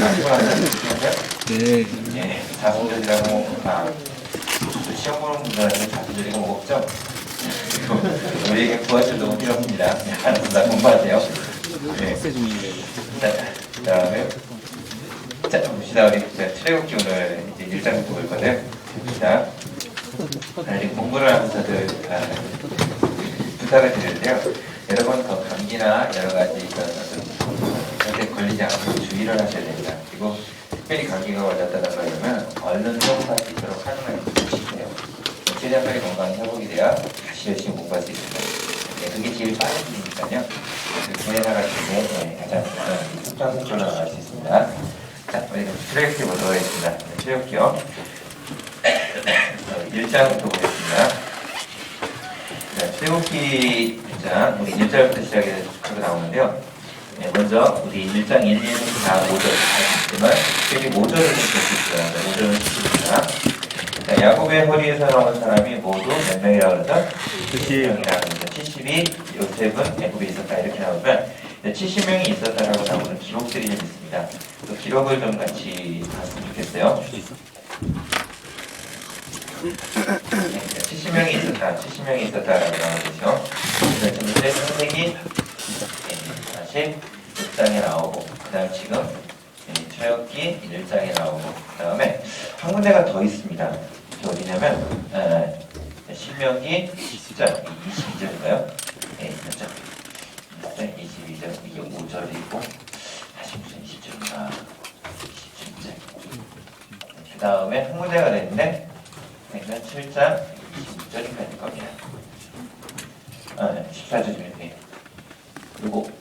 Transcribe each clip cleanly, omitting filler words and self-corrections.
아시고 나서 보시면요. 네. 예, 자손들이라고 시험 보는 분들한테 자손들이가 뭐 없죠? 우리에게 구하실 너무 필요 없습니다. 알았습니다. 공부하세요. 네. 자, 다음에 자, 봅시다. 우리 출애굽기 오늘 이제 1장 볼 건데요. 봅시다. 공부를 하면서도 부탁을 드리는데요. 여러분 더 감기나 여러 가지 절대 걸리지 않고 주의를 하셔야 됩니다. 그리고 특별히 감기가 걸렸다는 거면 얼른 회복할 수 있도록 하는 걸 주시세요. 최대한 빨리 건강 회복이 돼야 다시 열심히 공부할 수 있습니다. 네, 그게 제일 빠른 길이니까요. 그렇게 해나가시면 가장 속전속결로 나갈 수 있습니다. 자, 우리 출애굽기 보도록 하겠습니다. 출애굽기요. 1장부터 보겠습니다. 자, 출애굽기 1장, 우리 1절부터 시작해서 나오는데요. 네, 먼저 우리 1장 1, 2, 4, 5절 하시지만 특별히 5절을 좀 볼수 있어요. 5절을 보십니다. 자, 야곱의 허리에서 나온 사람이 모두 몇 명이라고 그러죠? 70명이라고 그러죠. 70이 요셉은 애굽에 있었다 이렇게 나오면 70명이 있었다라고 나오는 기록들이 좀 있습니다. 그 기록을 좀 같이 봤으면 좋겠어요. 70명이 있었다, 70명이 있었다라고 나오죠. 그래서 이제 창세기 46장에 나오고, 그 다음 지금 출애굽기 1장에 나오고, 그 다음에 한 군데가 더 있습니다. 어디냐면 신명기 10장 22절인가요? 네, 맞죠? 22절, 이게 5절이고 다시 무슨 20절인가 27절. 그 다음에 한 군데가 됐는데 7장 26절인가 될 겁니다. 14절이면 그리고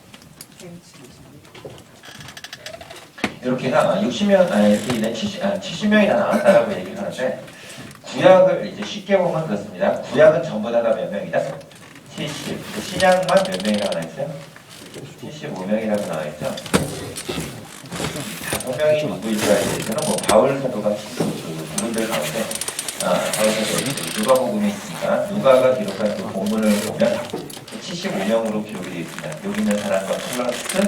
이렇게가 60명, 이렇게 70명이 다 나왔다라고 얘기를 하는데 구약을 이제 쉽게 보면 그렇습니다. 구약은 전부 다가 몇 명이다? 70. 신약만 몇 명이라고 나와있어요? 75명이라고 나와있죠? 5명이 누구인 줄 알지? 저는 뭐 바울 사도가 그분들 가운데 바울 사도 누가복음에 있으니까 누가가 기록한 그 본문을 보면 75명으로 기록이 되어 있습니다. 여기 있는 사람과 플러스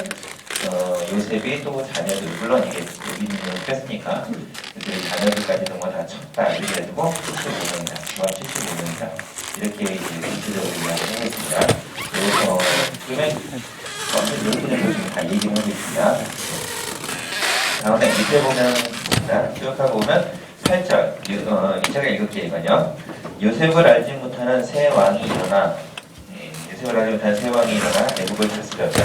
요셉이 또 자녀들, 물론 이게 여기 있는 걸 뺐으니까 그 자녀들까지 정말 다 쳤다 이렇게 해가지고 75명이다. 좋아 75명이다. 이렇게 이제 구체적으로 이야기를 하고 있습니다. 그러면 여기 있는 것 중에 다 얘기를 하고 있습니다. 다음에 밑에 보면 기억하고 보면 8절, 2차가 읽을게요. 요셉을 알지 못하는 새 왕이 일어나 요셉을 알지 못하는 새 왕이 일어나 애굽을 다스렸다.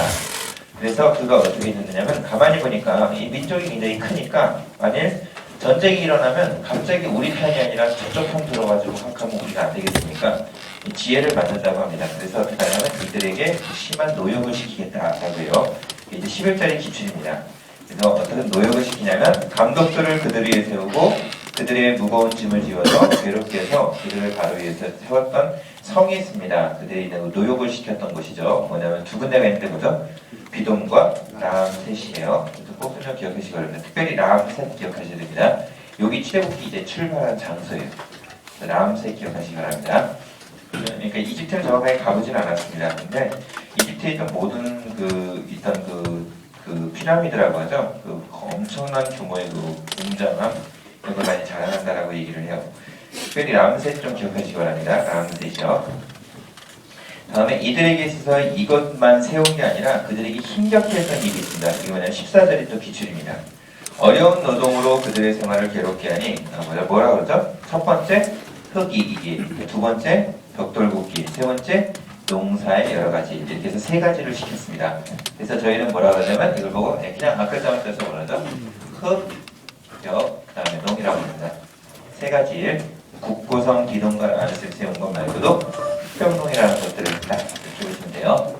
그래서 그가 어떻게 됐느냐면 가만히 보니까 이 민족이 굉장히 크니까 만일 전쟁이 일어나면 갑자기 우리 편이 아니라 저쪽 편 들어가지고 hak하면 우리가 안 되겠습니까? 지혜를 받는다고 합니다. 그래서 어떻게 하냐면 이들에게 심한 노역을 시키겠다라고 해요. 이제 11절의 기출입니다. 그래서 어떻게 노역을 시키냐면 감독들을 그들 위에 세우고 그들의 무거운 짐을 지워서 괴롭게 해서 그들을 바로 위에서 세웠던 성이 있습니다. 그들이 노역을 시켰던 곳이죠. 뭐냐면 두 군데가 있는데 뭐죠? 비돔과 라암셋이에요. 꼭 좀 기억하시기 바랍니다. 특별히 라암셋 기억하셔야 됩니다. 여기 출애굽기 이제 출발한 장소예요. 라암셋 기억하시기 바랍니다. 그러니까 이집트는 정확하게 가보진 않았습니다. 근데 이집트에 있던 모든 있던 그 피라미드라고 하죠. 그 엄청난 규모의 그 웅장함 이런 걸 많이 자랑한다라고 얘기를 해요. 특별히 라암셋 좀 기억하시기 바랍니다. 라암셋이요. 다음에 이들에게 있어서 이것만 세운 게 아니라 그들에게 힘겹게 했던 일이 있습니다. 이게 뭐냐면 14절이 또 기출입니다. 어려운 노동으로 그들의 생활을 괴롭게 하니 뭐라고 그러죠? 첫 번째 흙 이기기, 두 번째 벽돌 굽기, 세 번째 농사의 여러 가지 이렇게 해서 세 가지를 시켰습니다. 그래서 저희는 뭐라고 하냐면 이걸 보고 그냥 아까처럼 써서 뭐라죠? 흙, 벽, 그 다음에 농이라고 합니다. 세 가지 일, 국고성 기둥과 안을 세운 것 말고도 흑병농이라는 것들을 딱 보시면 돼요.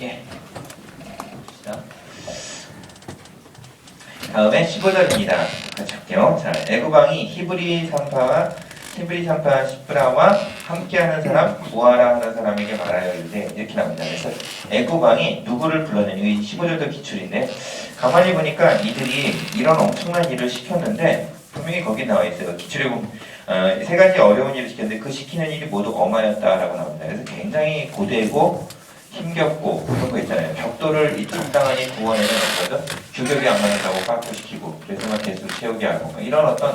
예. 다음에 15절입니다. 같이 할게요. 자, 애굽 왕이 히브리 산파 시프라와 함께하는 사람, 모아라 하는 사람에게 말하여 이르되 이렇게 나옵니다. 그래서 애굽 왕이 누구를 불렀느냐? 이 15절도 기출인데 가만히 보니까 이들이 이런 엄청난 일을 시켰는데 분명히 거기 나와 있어요. 기출에 보면 세 가지 어려운 일을 시켰는데 그 시키는 일이 모두 엄하였다라고 나옵니다. 그래서 굉장히 고되고 힘겹고 그런 거 있잖아요. 벽돌을 적당히 구워내는 거죠. 규격이 안 맞는다고 빡도시키고 그래서 막 개수 채우게 하고 이런 어떤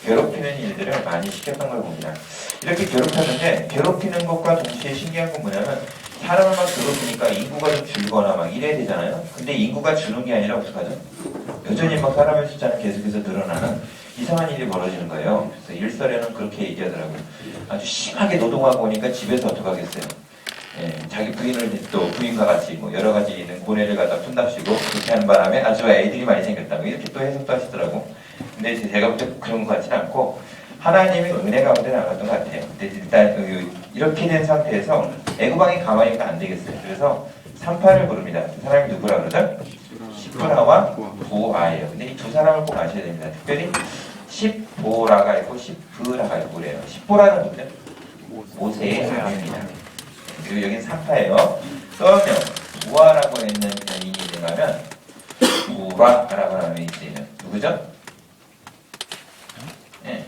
괴롭히는 일들을 많이 시켰던 걸 봅니다. 이렇게 괴롭혔는데 괴롭히는 것과 동시에 신기한 건 뭐냐면 사람을 막 괴롭히니까 인구가 좀 줄거나 막 이래야 되잖아요. 근데 인구가 주는 게 아니라 어떡하죠? 여전히 막 사람의 숫자는 계속해서 늘어나는 이상한 일이 벌어지는 거예요. 그래서 일설에는 그렇게 얘기하더라고요. 아주 심하게 노동하고 오니까 집에서 어떡하겠어요? 예, 자기 부인을 또 부인과 같이 뭐 여러 가지 있는 고뇌를 갖다 푼답시고 그렇게 하는 바람에 아주 애들이 많이 생겼다. 이렇게 또 해석도 하시더라고. 근데 제가 볼 때 그런 것 같지는 않고 하나님의 은혜 가운데 나갔던 것 같아요. 근데 일단 이렇게 된 상태에서 애구방이 가만히 있으면 안 되겠어요. 그래서 3파를 부릅니다. 그 사람이 누구라 그러죠? 시프라와 보아예요. 근데 이 두 사람을 꼭 아셔야 됩니다. 특별히 십보라가 있고 십브라가 있고 그래요. 십보라는 누구죠? 모세의 아내입니다. 그리고 여기는 3파예요. 그러면 부아라고 있는 인이 들어가면 부라라고 하는 인이 있으면 누구죠? 예,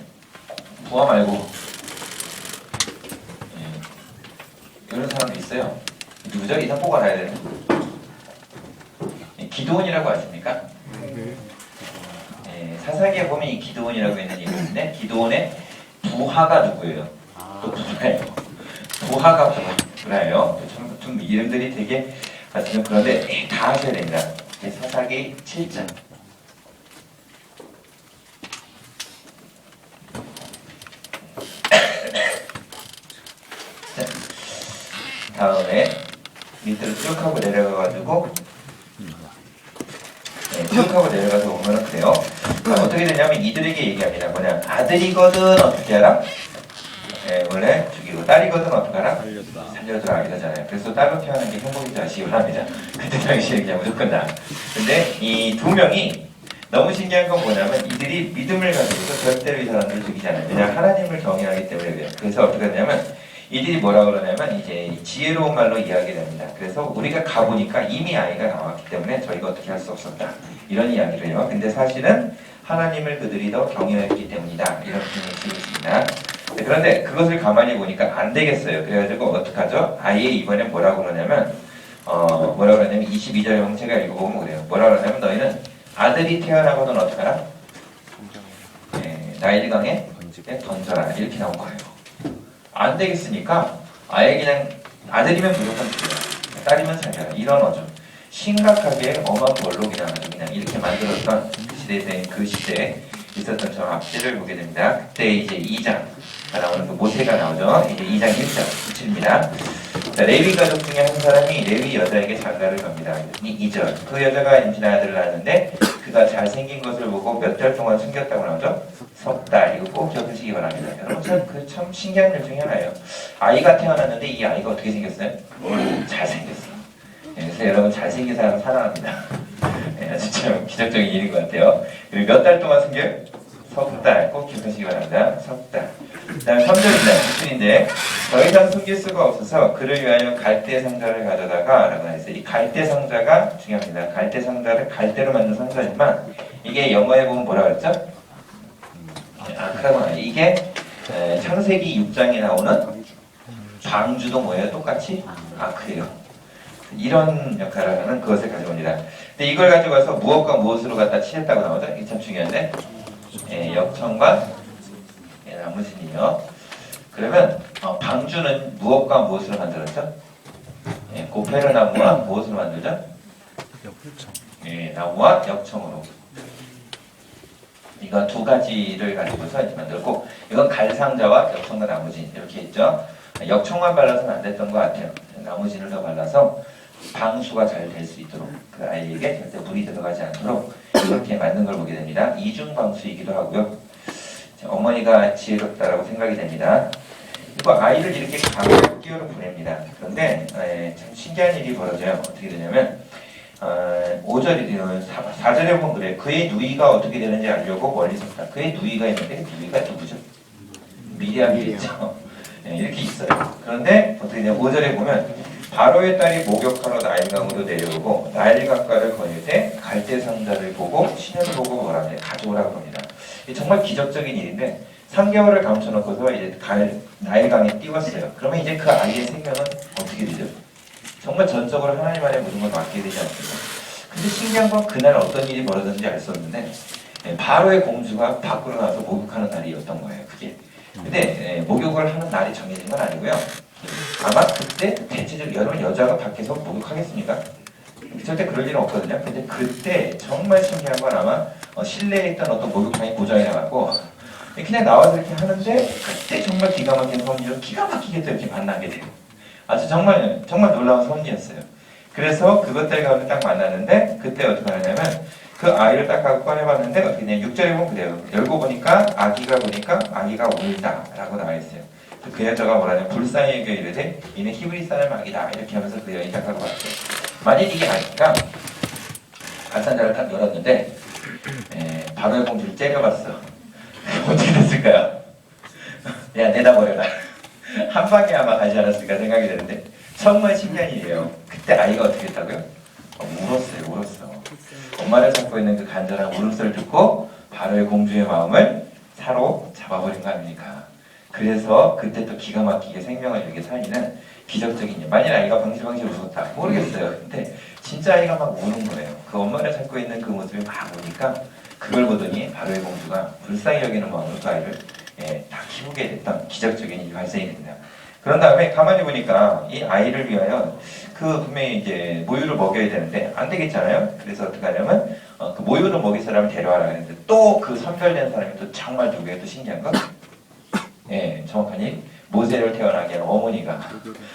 부아 말고 이런 사람도 있어요. 누구죠? 이상 꼭 알아야 되는. 기도원이라고 아십니까? 사사기에 보면 이 기도원이라고 있는 인물이 있는데 기도원의 부하가 누구예요? 또 부하예요. 부하가 부하예요. 좀 이름들이 되게 좀 그런데 다 하셔야 됩니다. 사사기 7장. 다음에 밑으로 쭉 하고 내려가가지고 쭉 하고 내려가서 보면은 그래요. 어떻게 되냐면 이들에게 얘기합니다. 뭐냐 아들이거든 어떻게 하라? 원래 죽이고 딸이거든 어떻게 하라? 살려주라 이러잖아요. 그래서 딸로 태어나는 게 행복인지 아시기 바랍니다. 그때 당시에 그냥 무조건 다. 근데 이 두 명이 너무 신기한 건 뭐냐면 이들이 믿음을 가지고서 절대로 이 사람들을 죽이지 않아요. 왜냐하면 하나님을 경외하기 때문에 그래요. 그래서 어떻게 하냐면 이들이 뭐라 그러냐면 이제 지혜로운 말로 이야기를 합니다. 그래서 우리가 가보니까 이미 아이가 나왔기 때문에 저희가 어떻게 할 수 없었다. 이런 이야기를 해요. 근데 사실은 하나님을 그들이 더 경외했기 때문이다. 이런 표현을 쓰고 있습니다. 그런데 그것을 가만히 보니까 안 되겠어요. 그래가지고 어떡하죠? 아예 이번에 뭐라고 그러냐면 뭐라 그러냐면 22절 형체가 읽어보면 그래요. 뭐라 그러냐면 너희는 아들이 태어나거든 어떡하라? 나일강에 던져라. 이렇게 나온 거예요. 안 되겠으니까 아예 그냥 아들이면 무조건 죽여라. 딸이면 살려라. 이런 어좀 심각하게 엄한 걸로 그냥 아주 그냥 이렇게 만들었던 그 시대에 있었던 저 앞뒤를 보게 됩니다. 그때 이제 2장가 나오는 그 모세가 나오죠. 이제 2장 1절 붙입니다. 레위 가족 중에 한 사람이 레위 여자에게 장가를 갑니다. 2절 그 여자가 임신한 아들을 낳았는데 그가 잘생긴 것을 보고 몇 달 동안 숨겼다고 나오죠. 석 달. 이거 꼭 기억하시기 바랍니다. 여러분 참 신기한 일 중에 하나예요. 아이가 태어났는데 이 아이가 어떻게 생겼어요? 잘생겼어요. 그래서 여러분 잘생긴 사람은 사랑합니다. 아주 참 기적적인 일인 것 같아요. 그리고 몇 달 동안 숨겨요? 석 달. 꼭 기억하시기 바랍니다. 석 달. 그 다음에 3절입니다. 구절인데 더 이상 숨길 수가 없어서 그를 위하여 갈대 상자를 가져다가 라고 했어요. 이 갈대 상자가 중요합니다. 갈대 상자를 갈대로 만든 상자지만 이게 영어에 보면 뭐라 그랬죠? 아크라고 하죠. 이게 창세기 6장에 나오는 방주도 뭐예요? 똑같이 아크예요. 이런 역할을 하는 그것을 가져옵니다. 근데 이걸 가지고 와서 무엇과 무엇으로 갖다 칠했다고 나오죠? 이게 참 중요한데 역청과 나무진이요. 그러면 방주는 무엇과 무엇으로 만들었죠? 고페르나무와 무엇으로 만들죠? 나무와 역청으로. 이건 두 가지를 가지고서 이제 만들고 이건 갈상자와 역청과 나무진 이렇게 있죠. 역청만 발라서는 안 됐던 것 같아요. 나무진을 더 발라서 방수가 잘 될 수 있도록 그 아이에게 절대 물이 들어가지 않도록 이렇게 만든 걸 보게 됩니다. 이중 방수이기도 하고요. 어머니가 지혜롭다라고 생각이 됩니다. 그리고 아이를 이렇게 강으로 끼어로 보냅니다. 그런데 참 신기한 일이 벌어져요. 어떻게 되냐면 4절에 보면 그래요. 그의 누이가 어떻게 되는지 알려고 멀리 섰다. 그의 누이가 있는데 누이가 누구죠? 미리암이 있죠. 이렇게 있어요. 그런데 어떻게 되냐면 5절에 보면 바로의 딸이 목욕하러 나일강으로 내려오고 나일강가를 거닐 때 갈대 상자를 보고 신현을 보고 뭐라 해요? 가져오라고 합니다. 정말 기적적인 일인데 3개월을 감춰놓고서 이제 나일강에 띄웠어요. 그러면 이제 그 아이의 생명은 어떻게 되죠? 정말 전적으로 하나님 안에 모든 걸 맡게 되지 않습니까? 근데 신기한 건 그날 어떤 일이 벌어졌는지 알 수 없는데 바로의 공주가 밖으로 나와서 목욕하는 날이었던 거예요. 그게. 근데 목욕을 하는 날이 정해진 건 아니고요. 아마 그때 대체적으로 여러분 여자가 밖에서 목욕하겠습니까? 절대 그럴 일은 없거든요. 근데 그때 정말 신기한 건 아마 실내에 있던 어떤 목욕탕이 고장이 나갖고 그냥 나와서 이렇게 하는데 그때 정말 기가 막힌 선지로 기가 막히게 또 이렇게 만나게 돼요. 아주 정말 놀라운 선지였어요. 그래서 그것들 가운데 딱 만났는데 그때 어떻게 하냐면 그 아이를 딱 갖고 꺼내봤는데 어떻게 그냥 6절에 보면 그래요. 열고 보니까 아기가 울다 라고 나와 있어요. 그 여자가 뭐라냐면 불쌍히 여겨 이르되 이는 히브리 사람 아기다 이렇게 하면서 그 여인이 딱 갖고 왔어요. 만약 이게 아니까 갈산자를 딱 열었는데 바로의 공주를 째려봤어. 어떻게 됐을까요? 야 내다버려라. 한 방에 아마 가지 않았을까 생각이 되는데 정말 신기한 일이에요. 그때 아이가 어떻게 했다고요? 울었어. 엄마를 찾고 있는 그 간절한 울음소리를 듣고 바로의 공주의 마음을 사로잡아버린 거 아닙니까? 그래서 그때 또 기가 막히게 생명을 이렇게 살리는 기적적인 일. 만일 아이가 방실방실 웃었다 모르겠어요. 근데 진짜 아이가 막 우는 거예요. 그 엄마를 찾고 있는 그 모습이 막 우니까 그걸 보더니 바로의 공주가 불쌍히 여기는 마음으로 그 아이를 다 키우게 됐던 기적적인 일이 발생이 됩니다. 그런 다음에 가만히 보니까 이 아이를 위하여 그 분명히 이제 모유를 먹여야 되는데 안 되겠잖아요. 그래서 어떻게 하냐면 그 모유를 먹일 사람을 데려와라 했는데 또 그 선별된 사람이 또 정말 누구예요? 또 신기한 건 정확하니 모세를 태어나게 한 어머니가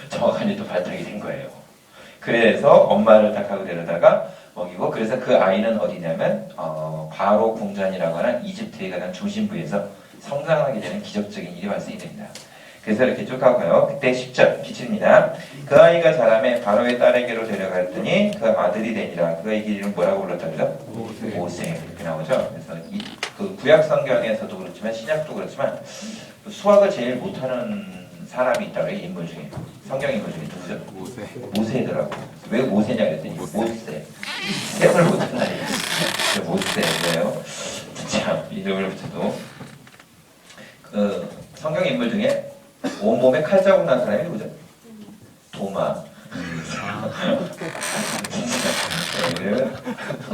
정확하니 또 발탁이 된 거예요. 그래서 엄마를 딱 하고 데려다가 먹이고 그래서 그 아이는 어디냐면 바로 궁전이라고 하는 이집트의 가장 중심부에서 성장하게 되는 기적적인 일이 발생이 됩니다. 그래서 이렇게 쭉 가고요. 그때 10절 기출입니다. 그 아이가 자라매 바로의 딸에게로 데려갔더니 그 아들이 되니라. 그 아이 이름 뭐라고 불렀다고요? 모세 이렇게 나오죠. 그래서 그 구약 성경에서도 그렇지만 신약도 그렇지만 수학을 제일 못하는 사람이 있다고요. 인물 중에 성경 인물 중에 누구죠? 모세더라고. 왜 모세냐 그랬더니 모세 셈을 못한다. 모세예요. 참 이름을 붙여도 그 성경 인물 중에 온몸에 칼자국 난 사람이 누구죠? 도마.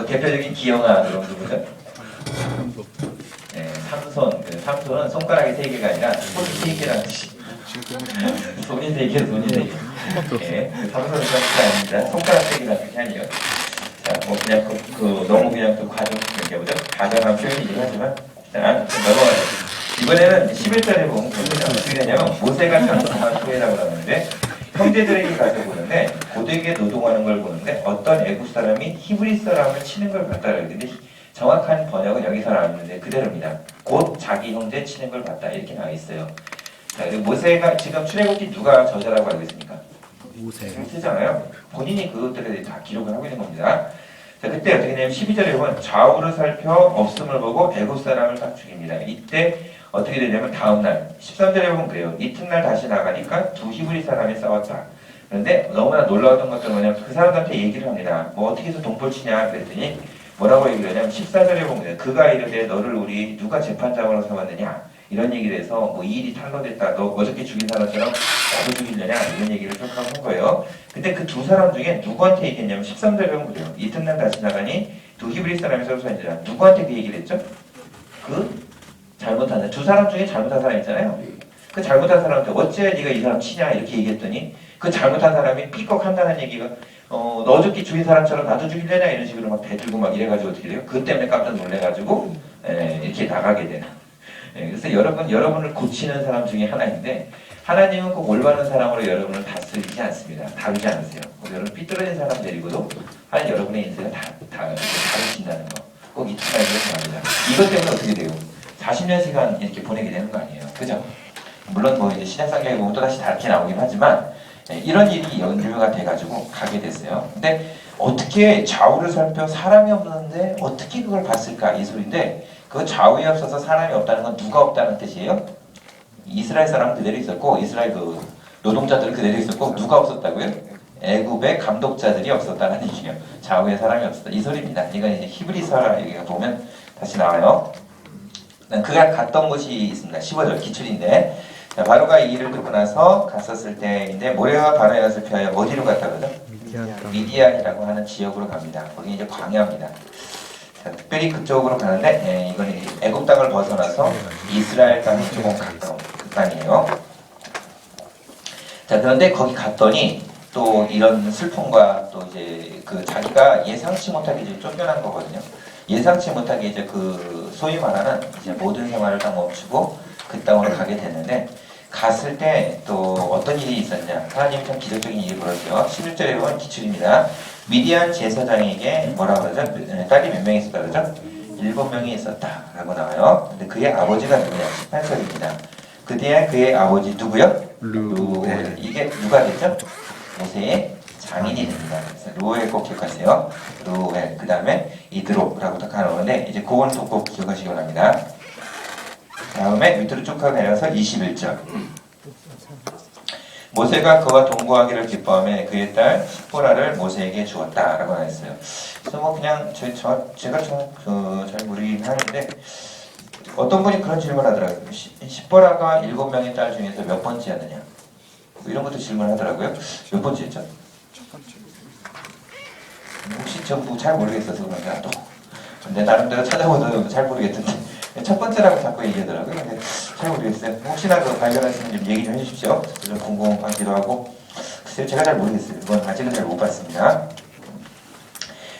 대표적인 기형아 그런 누구죠? 삼손. 삼손은 손가락이 3개가 아니라 손이 3개라는 뜻이. 손이 3개, 손이 4개. 삼손은 그런 아닙니다. 손가락 3개라는 뜻이 아니에요. 자, 뭐 그냥 너무 그냥 또 얘기해보죠. 가정한 표현이긴 하지만 일단 넘어가요. 이번에는 11절에 보면 어떻게 되냐면 모세가 전통한 후회라고 하는데 형제들에게 가져보는데 고되게 노동하는 걸 보는데 어떤 애굽 사람이 히브리 사람을 치는 걸 봤다 그러는데 정확한 번역은 여기서 나왔는데 그대로입니다. 곧 자기 형제 치는 걸 봤다 이렇게 나와 있어요. 자, 그리고 모세가 지금 출애굽기 누가 저자라고 알고 있습니까? 모세. 쓰잖아요. 본인이 그것들에 다 기록을 하고 있는 겁니다. 자, 그때 어떻게 되냐면 12절에 보면 좌우를 살펴 없음을 보고 애굽 사람을 딱 죽입니다. 이때 어떻게 되냐면 다음날 13절에 보면 그래요. 이튿날 다시 나가니까 두 히브리 사람이 싸웠다. 그런데 너무나 놀라웠던 것은 뭐냐면 그 사람들한테 얘기를 합니다. 뭐 어떻게 해서 돈벌 치냐 그랬더니 뭐라고 얘기를 하냐면 14절에 보면 그가 이르되 너를 우리 누가 재판장으로 삼았느냐 이런 얘기를 해서 뭐 이 일이 탄로됐다. 너 어저께 죽인 사람처럼 나도 죽이려냐 이런 얘기를 쭉 한 거예요. 근데 그 두 사람 중에 누구한테 얘기했냐면 13절에 보면 그래요. 이튿날 다시 나가니 두 히브리 사람이 서로 사니라. 누구한테 그 얘기를 했죠? 잘못한 두 사람 중에 잘못한 사람 있잖아요. 그 잘못한 사람한테 어째 네가 이 사람 치냐 이렇게 얘기했더니 그 잘못한 사람이 삐걱 한다는 얘기가 너 어저께 죽인 사람처럼 나도 죽이려냐 이런 식으로 막 대들고 막 이래가지고 어떻게 돼요? 그것 때문에 깜짝 놀래가지고 이렇게 나가게 되는. 그래서 여러분을 고치는 사람 중에 하나인데 하나님은 꼭 올바른 사람으로 여러분을 다스리지 않습니다. 다루지 않으세요. 여러분 삐뚤어진 사람 데리고도 하나님 여러분의 인생을 다루신다는 거 꼭 잊지 말기를 바랍니다. 이것 때문에 어떻게 돼요? 40년 시간 이렇게 보내게 되는 거 아니에요. 그죠? 물론 뭐 이제 신약성경에 보면 또다시 다르게 나오긴 하지만 이런 일이 연주가 돼가지고 가게 됐어요. 근데 어떻게 좌우를 살펴 사람이 없는데 어떻게 그걸 봤을까 이 소리인데 그 좌우에 없어서 사람이 없다는 건 누가 없다는 뜻이에요? 이스라엘 사람은 그대로 있었고 이스라엘 그 노동자들은 그대로 있었고 누가 없었다고요? 애굽의 감독자들이 없었다는 얘기예요. 좌우에 사람이 없었다 이 소리입니다. 이건 이제 히브리서라 여기가 보면 다시 나와요. 그가 갔던 곳이 있습니다. 15절 기출인데, 자, 바로가 이 일을 듣고 나서 갔었을 때인데, 모래와 바로의 것을 피하여 어디로 갔다 그러죠? 미디안이라고 하는 지역으로 갑니다. 거기 이제 광야입니다. 자, 특별히 그쪽으로 가는데, 이건 애굽 땅을 벗어나서 이스라엘 땅이 조금 가까운 그 땅이에요. 자, 그런데 거기 갔더니 또 이런 슬픔과 또 이제 그 자기가 예상치 못하게 이제 쫓겨난 거거든요. 예상치 못하게 이제 그 소위 말하는 이제 모든 생활을 다 멈추고 그 땅으로 가게 됐는데, 갔을 때 또 어떤 일이 있었냐. 하나님이 참 기적적인 일이 벌어져요. 11절에 보면 기출입니다. 미디안 제사장에게 뭐라고 그러죠? 딸이 몇 명이 있었다 그러죠? 7명이 있었다 라고 나와요. 근데 그의 아버지가 누구냐? 18절입니다. 그 뒤에 그의 아버지 누구요? 루엘. 이게 누가 됐죠? 모세의 장인이 됩니다. 그래서 루엘 꼭 기억하세요. 루엘. 그 다음에 이드로라고 딱 나오는데, 이제 그건 또 꼭 기억하시기 바랍니다. 다음에 밑으로 쭉 하고 내려서 21절. 모세가 그와 동거하기를 기뻐하며 그의 딸 십보라를 모세에게 주었다라고 나왔어요. 그래서 뭐 그냥 제가 잘 모르긴 하는데, 어떤 분이 그런 질문을 하더라고요. 십보라가 7명의 딸 중에서 몇 번째였느냐? 뭐 이런 것도 질문하더라고요. 몇 번째였죠? 첫 번째. 혹시 전부 잘 모르겠어서 그런가 또. 근데 나름대로 찾아보도 잘 모르겠던데 첫 번째라고 자꾸 얘기하더라고요. 근데 잘 모르겠어요. 혹시나 그 발견하시면 좀 얘기 좀 해주십시오. 좀 궁금하기도 하고. 글쎄요, 제가 잘 모르겠어요. 그건 아직은 잘 못 봤습니다.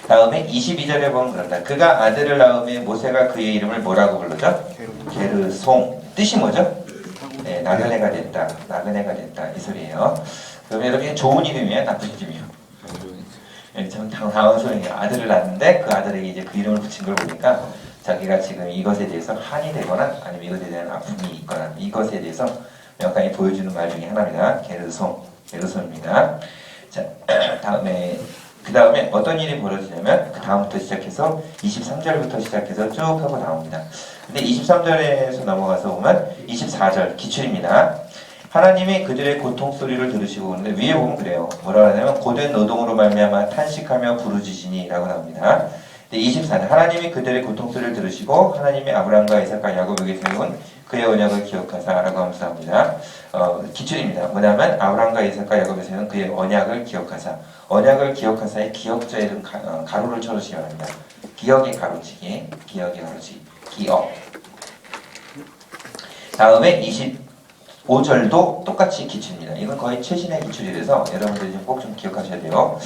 다음에 22절에 보면 그런다. 그가 아들을 낳으며 모세가 그의 이름을 뭐라고 불렀죠? 게르송. 뜻이 뭐죠? 네, 나그네가 됐다. 나그네가 됐다. 이 소리예요. 그러면 여러분 좋은 이름이에요? 나쁜 이름이에요? 참 당황스러운 아들을 낳았는데 그 아들에게 이제 그 이름을 붙인 걸 보니까 자기가 지금 이것에 대해서 한이 되거나 아니면 이것에 대한 아픔이 있거나 이것에 대해서 명확하게 보여주는 말 중에 하나입니다. 게르솜입니다. 자, 그 다음에 어떤 일이 벌어지냐면 그 다음부터 시작해서 23절부터 시작해서 쭉 하고 나옵니다. 근데 23절에서 넘어가서 보면 24절 기출입니다. 하나님이 그들의 고통 소리를 들으시고, 근데 위에 보면 그래요. 뭐라 하냐면 고된 노동으로 말미암아 탄식하며 부르짖으니라고 나옵니다. 근데 24절 하나님이 그들의 고통 소리를 들으시고 하나님이 아브라함과 이삭과 야곱에게 세운 그의 언약을 기억하사라고 하면서 합니다. 기출입니다. 뭐냐면 아브라함과 이삭과 야곱에 세운 그의 언약을 기억하사. 언약을 기억하사의 기억자에는 가로를 쳐주시기 바랍니다. 기억의 가로치기, 기억의 가로치기, 기억. 다음에 25절도 똑같이 기출입니다. 이건 거의 최신의 기출이라서 여러분들이 꼭 좀 기억하셔야 돼요.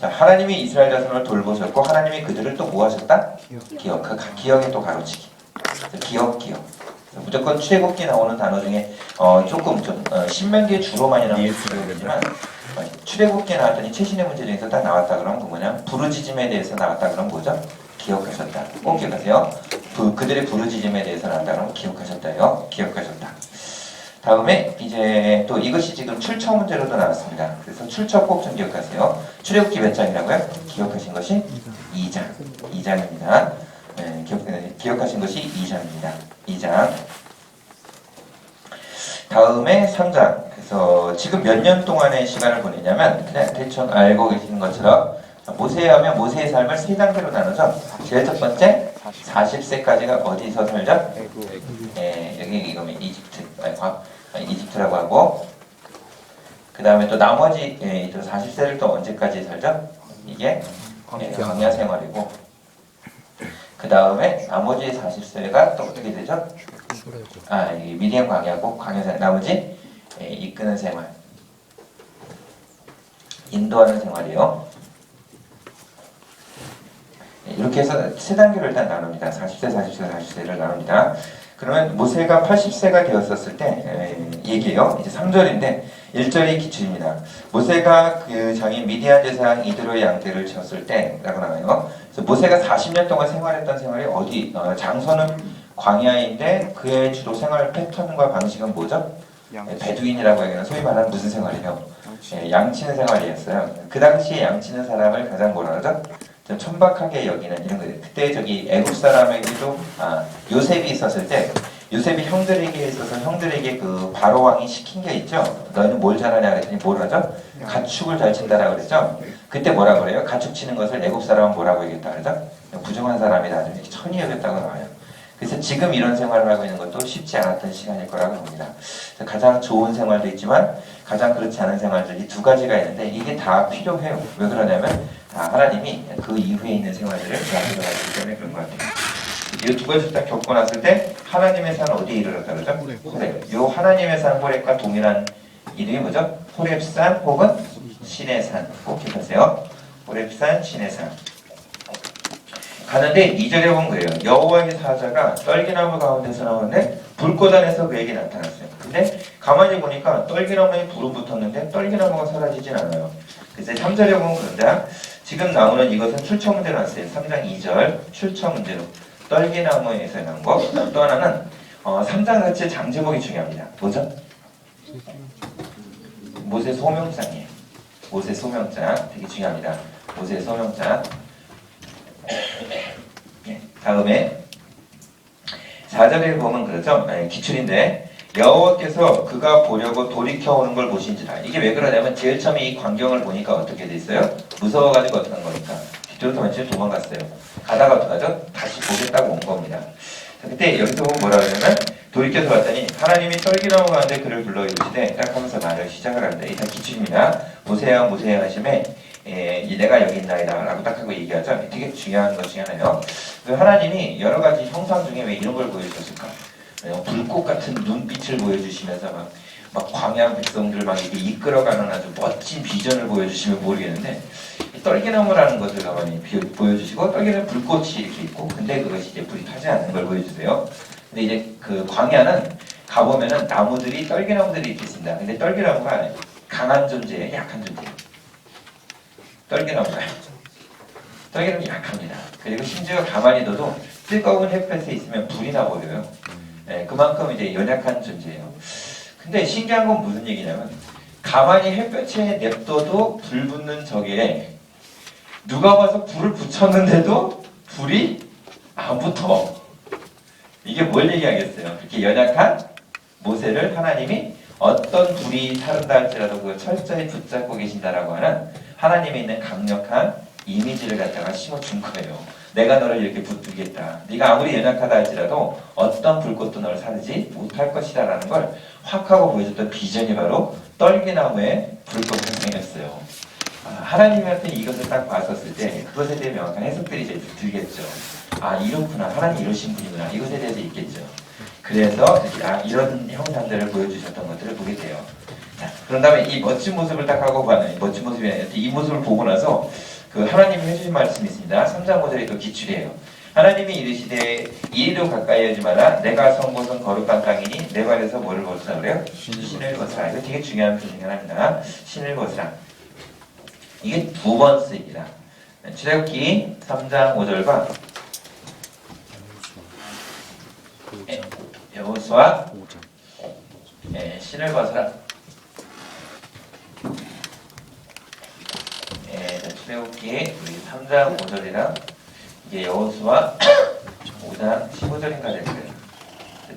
자, 하나님이 이스라엘 자손을 돌보셨고 하나님이 그들을 또 뭐 하셨다? 기억. 그 기억에 또 가로치기. 기억. 무조건 출애굽기 나오는 단어 중에 조금 좀 신명기에 주로 많이 나오는 출애굽기지만 출애굽기에 나왔더니 최신의 문제 중에서 딱 나왔다 그러면 그 뭐냐? 부르짖음에 대해서 나왔다 그러면 뭐죠? 기억하셨다. 꼭 기억하세요. 그들의 부르짖음에 대해서 나왔다 그러면 기억하셨다요. 기억하셨다. 다음에 이제 또 이것이 지금 출처 문제로도 나왔습니다. 그래서 출처 꼭 좀 기억하세요. 출애굽기 몇 장이라고요? 기억하신 것이 2장. 2장입니다. 네, 기억하신 것이 2장입니다. 2장. 다음에 3장. 그래서 지금 몇 년 동안의 시간을 보내냐면 그냥 대충 알고 계시는 것처럼 모세에 하면 모세의 삶을 3단계로 나누죠. 제일 첫 번째 40세까지가 어디서 살죠? 여기 이거면 이집트라고 하고, 그 다음에 또 나머지 40세를 또 언제까지 살죠? 이게 광야 생활이고, 그 다음에 나머지 40세가 또 어떻게 되죠? 이 미디안 광야고 광야 생활, 나머지 이끄는 생활, 인도하는 생활이요. 이렇게 해서 3단계로 일단 나눕니다. 40세를 나눕니다. 그러면 모세가 80세가 되었었을 때 얘기해요. 이제 3절인데 1절이 기출입니다. 모세가 그 장인 미디안 제사장 이드로의 양떼를 쳤을 때라고 나와요. 그래서 모세가 40년 동안 생활했던 생활이 어디? 장소는 광야인데 그의 주로 생활 패턴과 방식은 뭐죠? 베두인이라고 하기는 소위 말하는 무슨 생활이에요? 양치는 생활이었어요. 그 당시에 양치는 사람을 가장 뭐라 그러죠? 좀 천박하게 여기는 이런 거예요. 그때 저기 애국 사람에게도 요셉이 있었을 때 요셉이 형들에게 있어서 형들에게 그 바로 왕이 시킨 게 있죠. 너희는 뭘 잘하냐 그랬더니 뭘 하죠? 가축을 잘 친다라고 그랬죠. 그때 뭐라 그래요? 가축 치는 것을 애국 사람은 뭐라고 얘기했다 그러죠? 부정한 사람이다. 좀 천이 여겼다고 나와요. 그래서 지금 이런 생활을 하고 있는 것도 쉽지 않았던 시간일 거라고 봅니다. 가장 좋은 생활도 있지만 가장 그렇지 않은 생활들이 두 가지가 있는데 이게 다 필요해요. 왜 그러냐면 하나님이 그 이후에 있는 생활들을 가지고 가시기 때문에 그런 것 같아요. 이 두 가지 딱 겪고 났을 때 하나님의 산 어디에 이르렀다 그러죠? 호렙. 요 하나님의 산 호렙과 동일한 이름이 뭐죠? 호렙산 혹은 신의 산. 꼭 기억하세요. 호렙산, 신의 산. 가는데 2절에 보면 그래요. 여호와의 사자가 떨기나무 가운데서 나오는데 불꽃 안에서 그에게 나타났어요. 근데 가만히 보니까 떨기나무에 불은 붙었는데 떨기나무가 사라지진 않아요. 그래서 3절에 보면 그런데 지금 나오는 이것은 출처 문제로 나왔어요. 3장 2절 출처 문제로 떨기나무에서 나온 거. 또 하나는 3장 자체 장제목이 중요합니다. 뭐죠? 모세 소명장이에요. 모세 소명장 되게 중요합니다. 모세 소명장. 다음에 4절에 보면 그렇죠. 기출인데 여호와께서 그가 보려고 돌이켜오는 걸 보신지라. 이게 왜 그러냐면 제일 처음에 이 광경을 보니까 어떻게 됐어요? 무서워가지고 어떻게 한 겁니까? 뒤로 맨 처음에 도망갔어요. 가다가 어떡하죠? 다시 보겠다고 온 겁니다. 그때 여기서 보면 뭐라 그러냐면 돌이켜서 왔더니 하나님이 떨기나무 가운데 그를 불러 이르시되 딱 하면서 말을 시작을 하는데 일단 기출입니다. 모세야 모세야 하심에 내가 여기 있나이다 라고 딱 하고 얘기하죠. 되게 중요한 것 중에 하나예요. 하나님이 여러 가지 형상 중에 왜 이런 걸 보여주셨을까? 불꽃 같은 눈빛을 보여주시면서 막 광야한 백성들을 막 이렇게 이끌어가는 아주 멋진 비전을 보여주시면 모르겠는데 떨기나무라는 것을 가만히 보여주시고 떨기나무 불꽃이 이렇게 있고 근데 그것이 이제 불이 타지 않는 걸 보여주세요. 근데 이제 그 광야는 가보면은 나무들이 떨기나무들이 이렇게 있습니다. 근데 떨기나무가 강한 존재예요, 약한 존재예요. 떨기나무가 떨기나무 약합니다. 그리고 심지어 가만히 둬도 뜨거운 햇볕에 있으면 불이 나버려요. 그만큼 이제 연약한 존재예요. 근데 신기한 건 무슨 얘기냐면 가만히 햇볕에 냅둬도 불 붙는 저게 누가 와서 불을 붙였는데도 불이 안 붙어. 이게 뭘 얘기하겠어요? 그렇게 연약한 모세를 하나님이 어떤 불이 타른다 할지라도 그걸 철저히 붙잡고 계신다라고 하는 하나님에 있는 강력한 이미지를 갖다가 심어준 거예요. 내가 너를 이렇게 붙들겠다. 네가 아무리 연약하다 할지라도 어떤 불꽃도 너를 사르지 못할 것이다 라는 걸 확 하고 보여줬던 비전이 바로 떨기나무의 불꽃 현상이었어요. 하나님한테 이것을 딱 봤었을 때 그것에 대해 명확한 해석들이 이제 들겠죠. 이렇구나. 하나님 이러신 분이구나. 이것에 대해서 있겠죠. 그래서 이런 형상들을 보여주셨던 것들을 보게 돼요. 자, 그런 다음에 이 멋진 모습을 딱 하고 봐는 멋진 모습이 아니라 이 모습을 보고 나서 그 하나님이 해주신 말씀이 있습니다. 3장 5절에 또 기출이에요. 하나님이 이르시되 이리로 가까이 하지 마라. 내가 선 곳은 거룩한 땅이니 내 발에서 뭐를 벗으라 그래요? 신을 벗으라. 이거 되게 중요한 표현 중에 하나입니다. 신을 벗으라. 이게 두 번 쓰입니다. 출애굽기 3장 5절과 여호수아 신을 벗으라. 출애굽기 3장 5절이랑 이게 여호수아 5장 15절인가 될 거예요.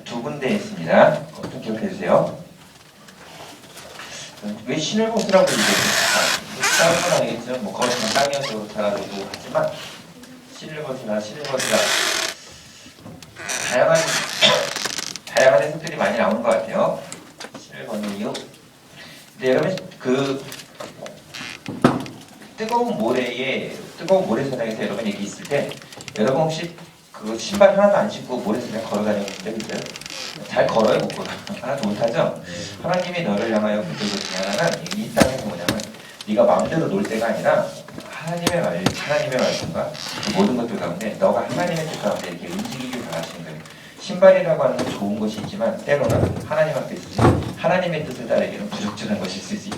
두 군데 있습니다. 좀 기억해 주세요. 왜 신을 벗으라고 얘기했을까? 다른 건 아니겠죠. 뭐 거룩한 땅이어서 그렇다라고 하지만 신을 벗으라, 신을 벗으라. 다양한 해석들이 많이 나오는 것 같아요. 신을 벗는 이유. 근데 여러분 뜨거운 모래사장에서 여러분 얘기 있을 때 여러분 혹시 그 신발 하나도 안 신고 모래사장 걸어다니는 적 있어요? 잘 걸어요, 못 걸어요? 하나도 못하죠? 하나님이 너를 향하여 붙들고 중에 하나는 이 땅에서 뭐냐면 네가 마음대로 놀 때가 아니라 하나님의 말씀과 그 모든 것들 가운데 너가 하나님의 뜻 가운데 이렇게 움직이길 바라시는 거예요. 신발이라고 하는 건 좋은 것이 있지만 때로는 하나님 앞에 있으면 하나님의 뜻을 따르기는 부적절한 것일 수 있어요.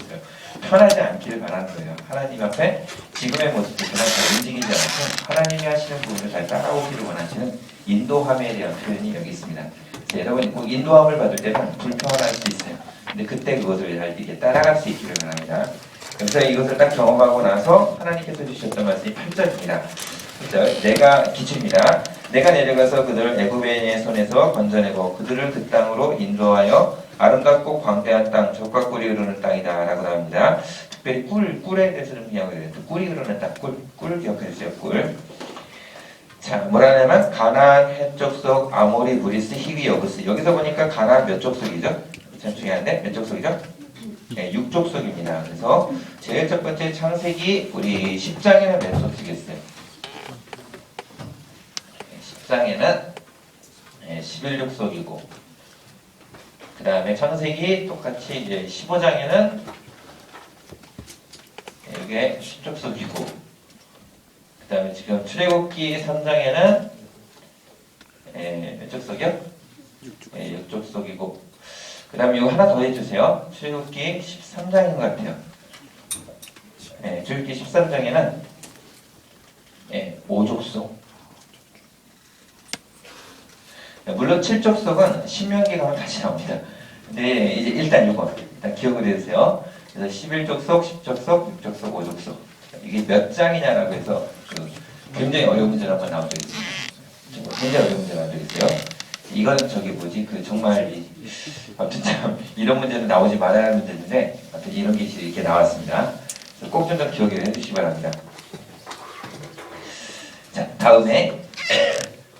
편하지 않기를 바라는 거예요. 하나님 앞에 지금의 모습들처럼 잘 움직이지 않고 하나님이 하시는 부분을 잘 따라오기를 원하시는 인도함에 대한 표현이 여기 있습니다. 여러분이 꼭 인도함을 받을 때는 불편할 수 있어요. 근데 그때 그것을 잘 이렇게 따라갈 수 있기를 바랍니다. 그래서 이것을 딱 경험하고 나서 하나님께서 주셨던 말씀이 8절입니다. 8절, 내가 기초입니다. 내가 내려가서 그들을 애굽인의 손에서 건져내고 그들을 그 땅으로 인도하여 아름답고 광대한 땅, 젖과 꿀이 흐르는 땅이다 라고 나옵니다. 특별히 꿀에 대해서는 그냥 꿀이 흐르는 땅, 꿀 기억해 주세요. 꿀. 자, 뭐라냐면 가나안, 헷 족속, 아모리, 브리스, 히위, 여부스. 여기서 보니까 가나안 몇 족속이죠? 참 중요한데 몇 족속이죠? 네, 6족속입니다. 그래서 제일 첫 번째 창세기 우리 10장에는 몇 족속이었어요? 10장에는 11족속이고 그 다음에 창세기 똑같이 이제 15장에는 이게 10족속이고 그 다음에 지금 출애굽기 3장에는 몇 족속이요? 6족속이고 그 다음에 이거 하나 더 해주세요. 출애굽기 13장인 것 같아요. 출애굽기 13장에는 5족속. 물론 7족속은 신명기 가면 다시 나옵니다. 근데 이제 일단 이거 일단 기억을 해주세요. 그래서 11족속, 10족속, 6족속, 5족속 이게 몇 장이냐라고 해서 굉장히 어려운 문제가 한번 나온 적이 있습니다. 굉장히 어려운 문제가 나온 적이 있어요. 이건 저기 뭐지 정말 아무튼 참 이런 문제는 나오지 말아야 하는 문제인데 아무튼 이런 게 이렇게 나왔습니다. 꼭 좀 더 기억을 해주시기 바랍니다. 자 다음에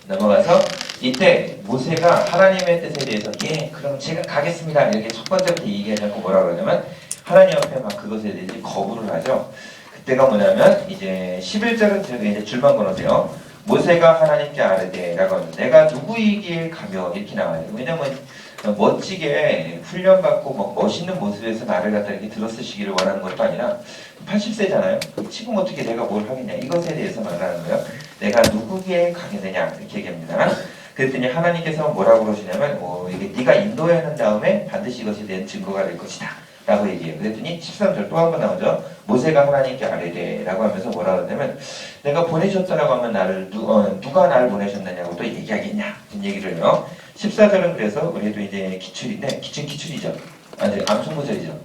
넘어가서 이때 모세가 하나님의 뜻에 대해서 그럼 제가 가겠습니다 이렇게 첫 번째부터 얘기하지 않고 뭐라 그러냐면 하나님 앞에 막 그것에 대해서 거부를 하죠. 그때가 뭐냐면 이제 11절은 저기 이제 줄만 걸어세요. 모세가 하나님께 아뢰되 라고 합니다. 내가 누구이기에 가며 이렇게 나와요. 왜냐면 멋지게 훈련받고 뭐 멋있는 모습에서 나를 갖다 이렇게 들어쓰시기를 원하는 것도 아니라 80세잖아요. 지금 어떻게 내가 뭘 하겠냐 이것에 대해서 말하는 거예요. 내가 누구에게 가게 되냐 이렇게 얘기합니다. 그랬더니 하나님께서 뭐라고 그러시냐면 이게 네가 인도해야 하는 다음에 반드시 이것에 대한 증거가 될 것이다 라고 얘기해요. 그랬더니 13절 또 한 번 나오죠. 모세가 하나님께 아뢰되 라고 하면서 뭐라 그러냐면 내가 보내셨다라고 하면 나를 누가 나를 보내셨느냐고 또 얘기하겠냐 이런 얘기를 해요. 14절은 그래서 우리도 이제 기출인데 기출이죠. 아니 암송구절이죠.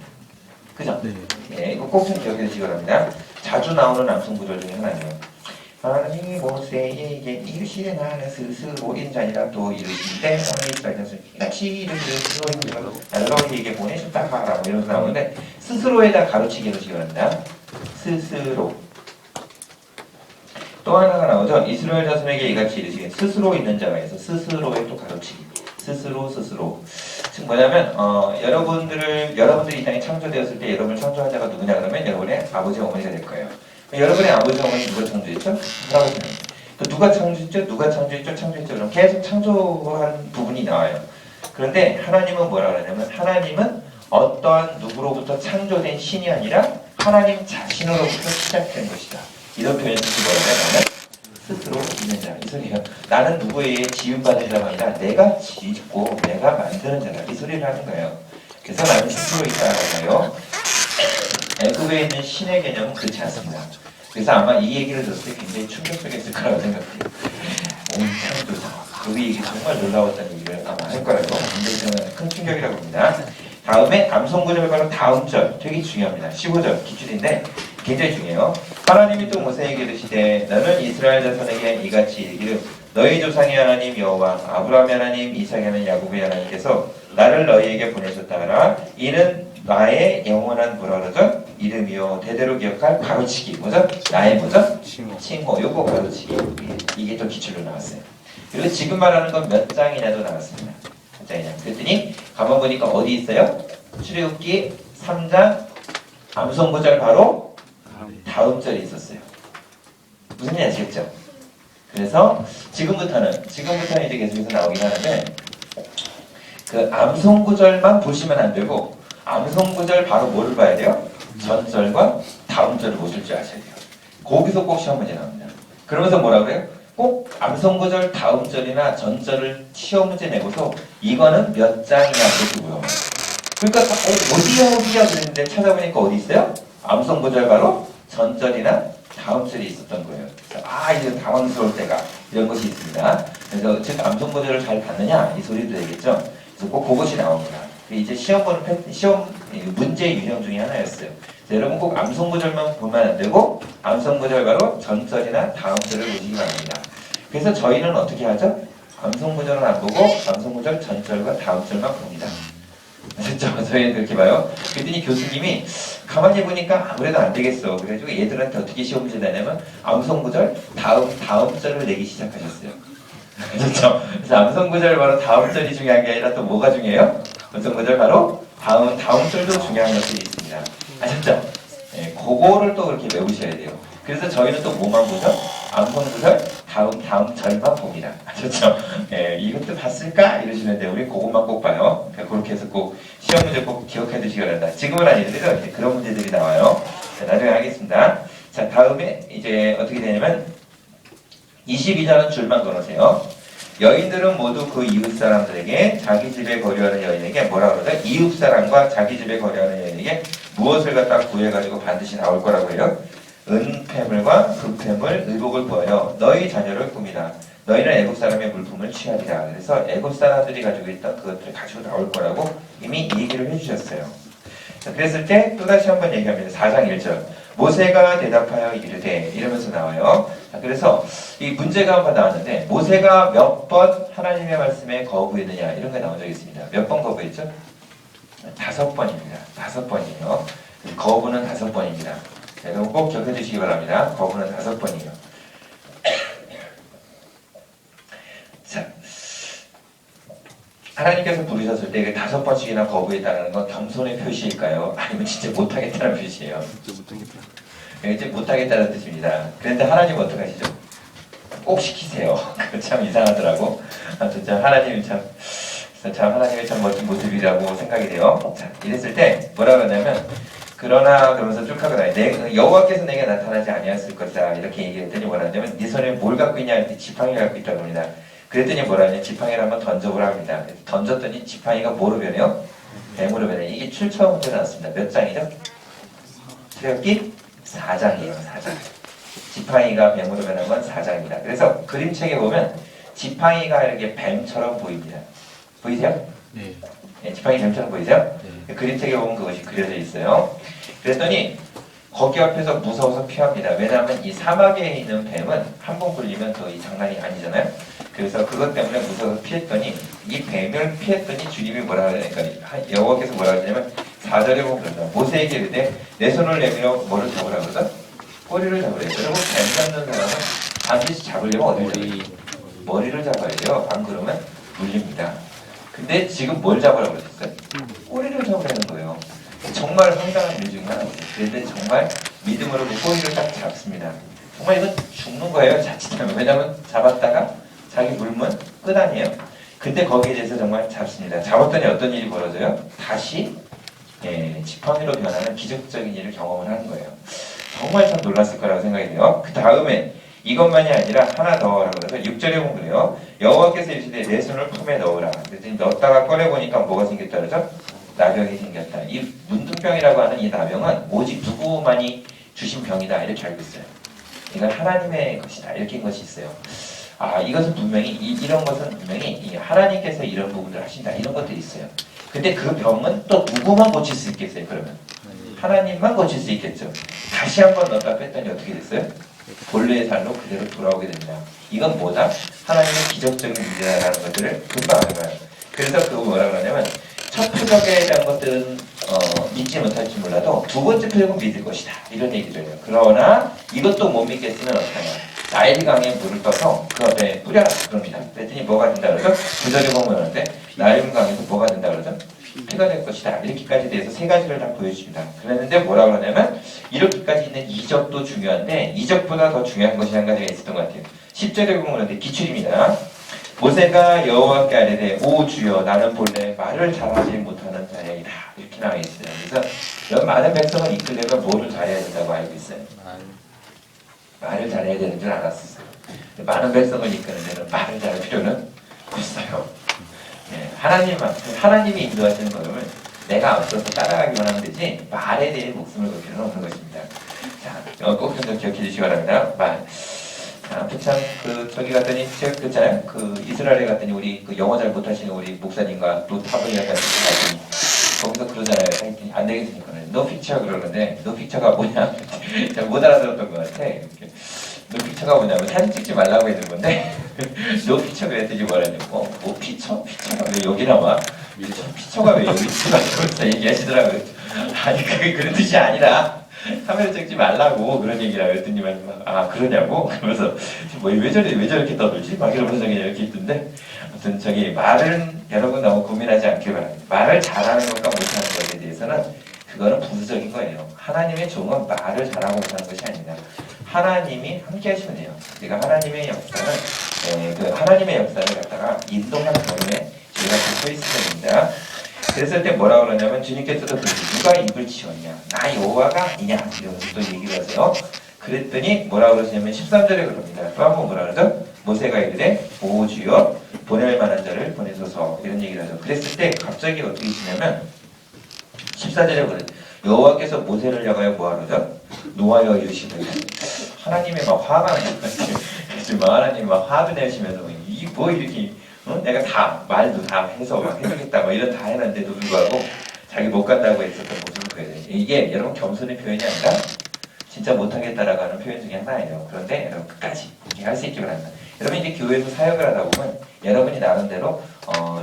그죠? 네. 이거 꼭 좀 기억해 주시기 바랍니다. 자주 나오는 암송구절 중에 하나예요. 하나님이 모세에게 이르시되 나는 스스로 인자니라 또 이르시되 오늘 이스라엘 자손 같이 이르시되 너희에게 보내셨다 하라 이러면서 나오는데 스스로에다 가로치기 해주시기 바랍니다. 스스로. 또 하나가 나오죠. 이스라엘 자손에게 이같이 이르시되 스스로 있는 자가 있어 스스로에 또 가로치기. 스스로. 즉 뭐냐면 여러분들이 이 땅에 창조되었을 때 여러분을 창조한 자가 누구냐 그러면 여러분의 아버지 어머니가 될 거예요. 여러분의 아버지 어머니 누가 창조했죠? 할아버지는. 또 누가 창조했죠? 그럼 계속 창조한 부분이 나와요. 그런데 하나님은 뭐라 그러냐면 하나님은 어떠한 누구로부터 창조된 신이 아니라 하나님 자신으로부터 시작된 것이다. 이런 표현을 뭐라고 스스로 있는 자. 이 소리예요. 나는 누구에게 지음받은 자가 아니라 내가 짓고 내가 만드는 자다. 이 소리를 하는 거예요. 그래서 나는 스스로 있다라고요. 애굽에 있는 신의 개념은 그렇지 않습니다. 그래서 아마 이 얘기를 들었을 때 굉장히 충격적이었을 거라고 생각해요. 온 창조자. 우리 얘기 정말 놀라웠다는 얘기를 아마 할 거라고 굉장히 저는 큰 충격이라고 봅니다. 다음에 암송구절 바로 다음 절 되게 중요합니다. 15절 기출인데 굉장히 중요해요. 하나님이 또 모세에게 이르시되 너는 이스라엘 자손에게 이같이 이르기를 너희 조상의 하나님 여호와 아브라함의 하나님 이삭의 하나님 야곱의 하나님께서 나를 너희에게 보내셨다 하라. 이는 나의 영원한 뭐라 그러죠? 이름이요 대대로 기억할 가로치기. 뭐죠? 나의 뭐죠? 칭호. 요거 가로치기. 이게 또 기출로 나왔어요. 그리고 지금 말하는 건 몇 장이냐도 나왔습니다. 몇 장이냐. 그랬더니 가만 보니까 어디 있어요? 출애굽기 3장 암송구절 바로 다음 절에 있었어요. 무슨 얘기 아시겠죠? 그래서 지금부터는 이제 계속해서 나오긴 하는데 그 암송구절만 보시면 안 되고 암송구절 바로 뭐를 봐야 돼요? 전절과 다음 절을 보실 줄 아셔야 돼요. 거기서 꼭 시험 문제 나옵니다. 그러면서 뭐라 그래요? 꼭 암송구절 다음 절이나 전절을 시험 문제 내고서 이거는 몇 장이냐 이렇게 물어봐요. 그러니까 어디야 그랬는데 찾아보니까 어디 있어요? 암송구절 바로 전절이나 다음 절에 있었던 거예요. 그래서 이제 당황스러울 때가 이런 것이 있습니다. 그래서 즉 암송구절을 잘 봤느냐 이 소리도 되겠죠. 그래서 꼭 그것이 나옵니다. 이제 시험 문제 유형 중에 하나였어요. 여러분 꼭 암송구절만 보면 안 되고 암송구절 바로 전절이나 다음 절을 보시기 바랍니다. 그래서 저희는 어떻게 하죠? 암송구절은 안 보고 암송구절 전절과 다음 절만 봅니다. 아셨죠? 그렇죠? 저희는 그렇게 봐요. 그랬더니 교수님이 가만히 보니까 아무래도 안 되겠어. 그래가지고 얘들한테 어떻게 시험 문제 내냐면 암송구절 다음 절을 내기 시작하셨어요. 그렇죠? 그래서 암송구절 바로 다음 절이 중요한 게 아니라 또 뭐가 중요해요? 암송구절 바로 다음 절도 중요한 것들이 있습니다. 아셨죠? 네, 그거를 또 그렇게 외우셔야 돼요. 그래서 저희는 또 뭐만 보죠? 암송구절 다음 절만 봅니다. 아셨죠? 예, 이것도 봤을까? 이러시는데 우리 그것만 꼭 봐요. 그러니까 그렇게 해서 꼭 시험 문제 꼭 기억해 두시기 바랍니다. 지금은 아니더라도 이렇게 그런 문제들이 나와요. 자, 나중에 하겠습니다. 자, 다음에 이제 어떻게 되냐면 22절은 줄만 걸으세요. 여인들은 모두 그 이웃 사람들에게 자기 집에 거류하는 여인에게 뭐라 그러죠? 이웃 사람과 자기 집에 거류하는 여인에게 무엇을 갖다 구해가지고 반드시 나올 거라고 해요? 은폐물과 금폐물, 의복을 구하여 너희 자녀를 꾸미라. 너희는 애국 사람의 물품을 취하리라. 그래서 애국 사람들이 가지고 있던 그것들을 가지고 나올 거라고 이미 얘기를 해주셨어요. 자, 그랬을 때 또다시 한번 얘기합니다. 4장 1절. 모세가 대답하여 이르되 이러면서 나와요. 자, 그래서 이 문제가 한번 나왔는데 모세가 몇 번 하나님의 말씀에 거부했느냐 이런 게 나온 적이 있습니다. 몇 번 거부했죠? 5번입니다. 5번이에요. 거부는 5번입니다. 여러분 꼭 기억해 주시기 바랍니다. 거부는 5번이에요. 자, 하나님께서 부르셨을 때 5번씩이나 거부했다는 건 겸손의 표시일까요? 아니면 진짜 못하겠다는 표시예요? 진짜 못하겠다. 이제 못하겠다는 뜻입니다. 그런데 하나님 어떡하시죠? 꼭 시키세요. 참 이상하더라고. 아무튼 참 하나님이 참 하나님의 참 멋진 모습이라고 생각이 돼요. 자, 이랬을 때 뭐라 그러냐면 그러나 그러면서 쭉 하고 나요. 여호와께서 내게 나타나지 아니하였을 것이다. 이렇게 얘기했더니 뭐라 하냐면 네 손에 뭘 갖고 있냐 했더니 지팡이를 갖고 있다고 합니다. 그랬더니 뭐라 하냐면 지팡이를 한번 던져보라 합니다. 던졌더니 지팡이가 뭐로 변해요? 뱀으로 변해요. 이게 출처 문제 나왔습니다. 몇 장이죠? 출애굽기 4장이에요. 4장. 지팡이가 뱀으로 변한 건 4장입니다. 그래서 그림책에 보면 지팡이가 이렇게 뱀처럼 보입니다. 보이세요? 네. 네, 지팡이 뱀처럼 보이세요? 네. 그림책에 보면 그것이 그려져 있어요. 그랬더니 거기 앞에서 무서워서 피합니다. 왜냐하면 이 사막에 있는 뱀은 한 번 굴리면 더 이 장난이 아니잖아요. 그래서 그것 때문에 무서워서 피했더니 이 뱀을 피했더니 주님이 뭐라 그러니까 여호와께서 뭐라 그러냐면 4절에 보면 그러죠. 모세에게 이르되 내 손을 내밀어 뭐를 잡으라 그러죠? 꼬리를 잡으래요. 여러분 뱀 잡는 사람은 반드시 잡으려면 어디를 잡아요? 머리를 잡아야 돼요. 안 그러면 물립니다. 근데 지금 뭘 잡으라고 그러셨어요? 꼬리를 잡으라는 거예요. 정말 황당한 일 중에 하나거든요. 그런데 정말 믿음으로 그 꼬리를 딱 잡습니다. 정말 이건 죽는 거예요. 자칫하면. 왜냐하면 잡았다가 자기 물면 끝 아니에요. 근데 거기에 대해서 정말 잡습니다. 잡았더니 어떤 일이 벌어져요? 다시 지팡이로 변하는 기적적인 일을 경험을 하는 거예요. 정말 참 놀랐을 거라고 생각이 돼요. 그 다음에 이것만이 아니라 하나 더 하라고 그래서 6절에 보면 그래요. 여호와께서 이르시되 내 손을 품에 넣으라. 그랬더니 넣었다가 꺼내보니까 뭐가 생겼다 그러죠? 나병이 생겼다. 이 문둥병이라고 하는 이 나병은 오직 누구만이 주신 병이다. 이렇게 알고 있어요. 이건 하나님의 것이다. 이렇게 한 것이 있어요. 아, 이것은 분명히 이런 것은 분명히 하나님께서 이런 부분을 하신다. 이런 것들이 있어요. 근데 그 병은 또 누구만 고칠 수 있겠어요? 그러면 하나님만 고칠 수 있겠죠. 다시 한번 넣었다 뺐더니 어떻게 됐어요? 본래의 삶로 그대로 돌아오게 됩니다. 이건 뭐다? 하나님의 기적적인 문제라는 것들을 금방 알아요. 그래서 그거 뭐라 그러냐면 첫 표적에 대한 것들은 믿지 못할지 몰라도 두 번째 표적은 믿을 것이다. 이런 얘기를 해요. 그러나 이것도 못 믿겠으면 어떡하냐. 나일강에 물을 떠서 그 앞에 뿌려라. 그럽니다. 그랬더니 뭐가 된다 그러죠? 구절에 보면 하는데 나일강에서 뭐가 된다 그러죠? 피가 될 것이다. 이렇게까지 대해서 세 가지를 다 보여줍니다. 그랬는데 뭐라 그러냐면 이렇게까지 있는 이적도 중요한데 이적보다 더 중요한 것이 한 가지가 있었던 것 같아요. 10절에 보면 그런데 기출입니다. 모세가 여호와께 아뢰되 오 주여 나는 본래 말을 잘하지 못하는 자이다. 이렇게 나와 있어요. 그래서 이런 많은 백성을 이끌려면 뭐를 잘해야 된다고 알고 있어요? 말을 잘해야 되는 줄 알았어요. 많은 백성을 이끄는 데는 말을 잘할 필요는 없어요. 하나님이 인도하시는 거를 내가 앞서서 따라가기만 하면 되지 말에 대해 목숨을 걸 필요는 없는 것입니다. 자, 꼭 좀 기억해 주시기 바랍니다. 말. 참 저기 갔더니 제가 이스라엘에 갔더니 우리 영어 잘 못하시는 우리 목사님과 또 타블리아 같이 갔더니 거기서 그러잖아요. 안 되겠으니까는 no picture 그러는데 no picture가 뭐냐 잘 못 알아들었던 것 같아. 이렇게. no picture가 뭐냐면 사진 찍지 말라고 해준 건데 no picture 그랬더니 뭐라냐 뭐 피처? 피처가 왜 여기 나와? 피처가 왜 여기 있지? 말면서 얘기하시더라고요. 아니 그게 그런 뜻이 아니라 카메라 찍지 말라고 그런 얘기라고 했더니 아 그러냐고? 그러면서 왜 저렇게 떠들지? 막 이러면서 그냥 이렇게 있던데 아무튼 저기 말은 여러분 너무 고민하지 않길 바랍니다. 말을 잘하는 것과 못하는 것에 대해서는 그거는 부수적인 거예요. 하나님의 종은 말을 잘하고 못하는 것이 아니다. 하나님이 함께 하시면 돼요. 그러니까 하나님의 역사는 그 하나님의 역사를 갖다가 인도하는 경우에 저희가 붙어 있어야 됩니다. 그랬을 때 뭐라고 그러냐면 주님께서도 누가 입을 치웠냐? 나 여호와가 아니냐? 이러면서 또 얘기를 하세요. 그랬더니 뭐라고 그러시냐면 13절에 그럽니다. 또 한 번 뭐라 그러죠? 모세가 이르되 오 주여 보낼 만한 자를 보내소서 이런 얘기를 하죠. 그랬을 때 갑자기 어떻게 되냐면 14절에 그래요. 여호와께서 모세를 향하여 뭐하러 그러죠? 노하여 이르시되 하나님의 막 화가 나는 거지. 지금 하나님 막 화도 내시면서 이 뭐 이렇게 내가 다 말도 다 해서 막 해주겠다 뭐 이런 다 해놨는데도 불구하고 자기 못 간다고 했었던 모습을 보여요. 이게 여러분 겸손의 표현이 아니라 진짜 못하겠다라고 하는 표현 중에 하나예요. 그런데 여러분 끝까지 이렇게 할 수 있기 바랍니다. 여러분 이제 교회에서 사역을 하다 보면 여러분이 나름대로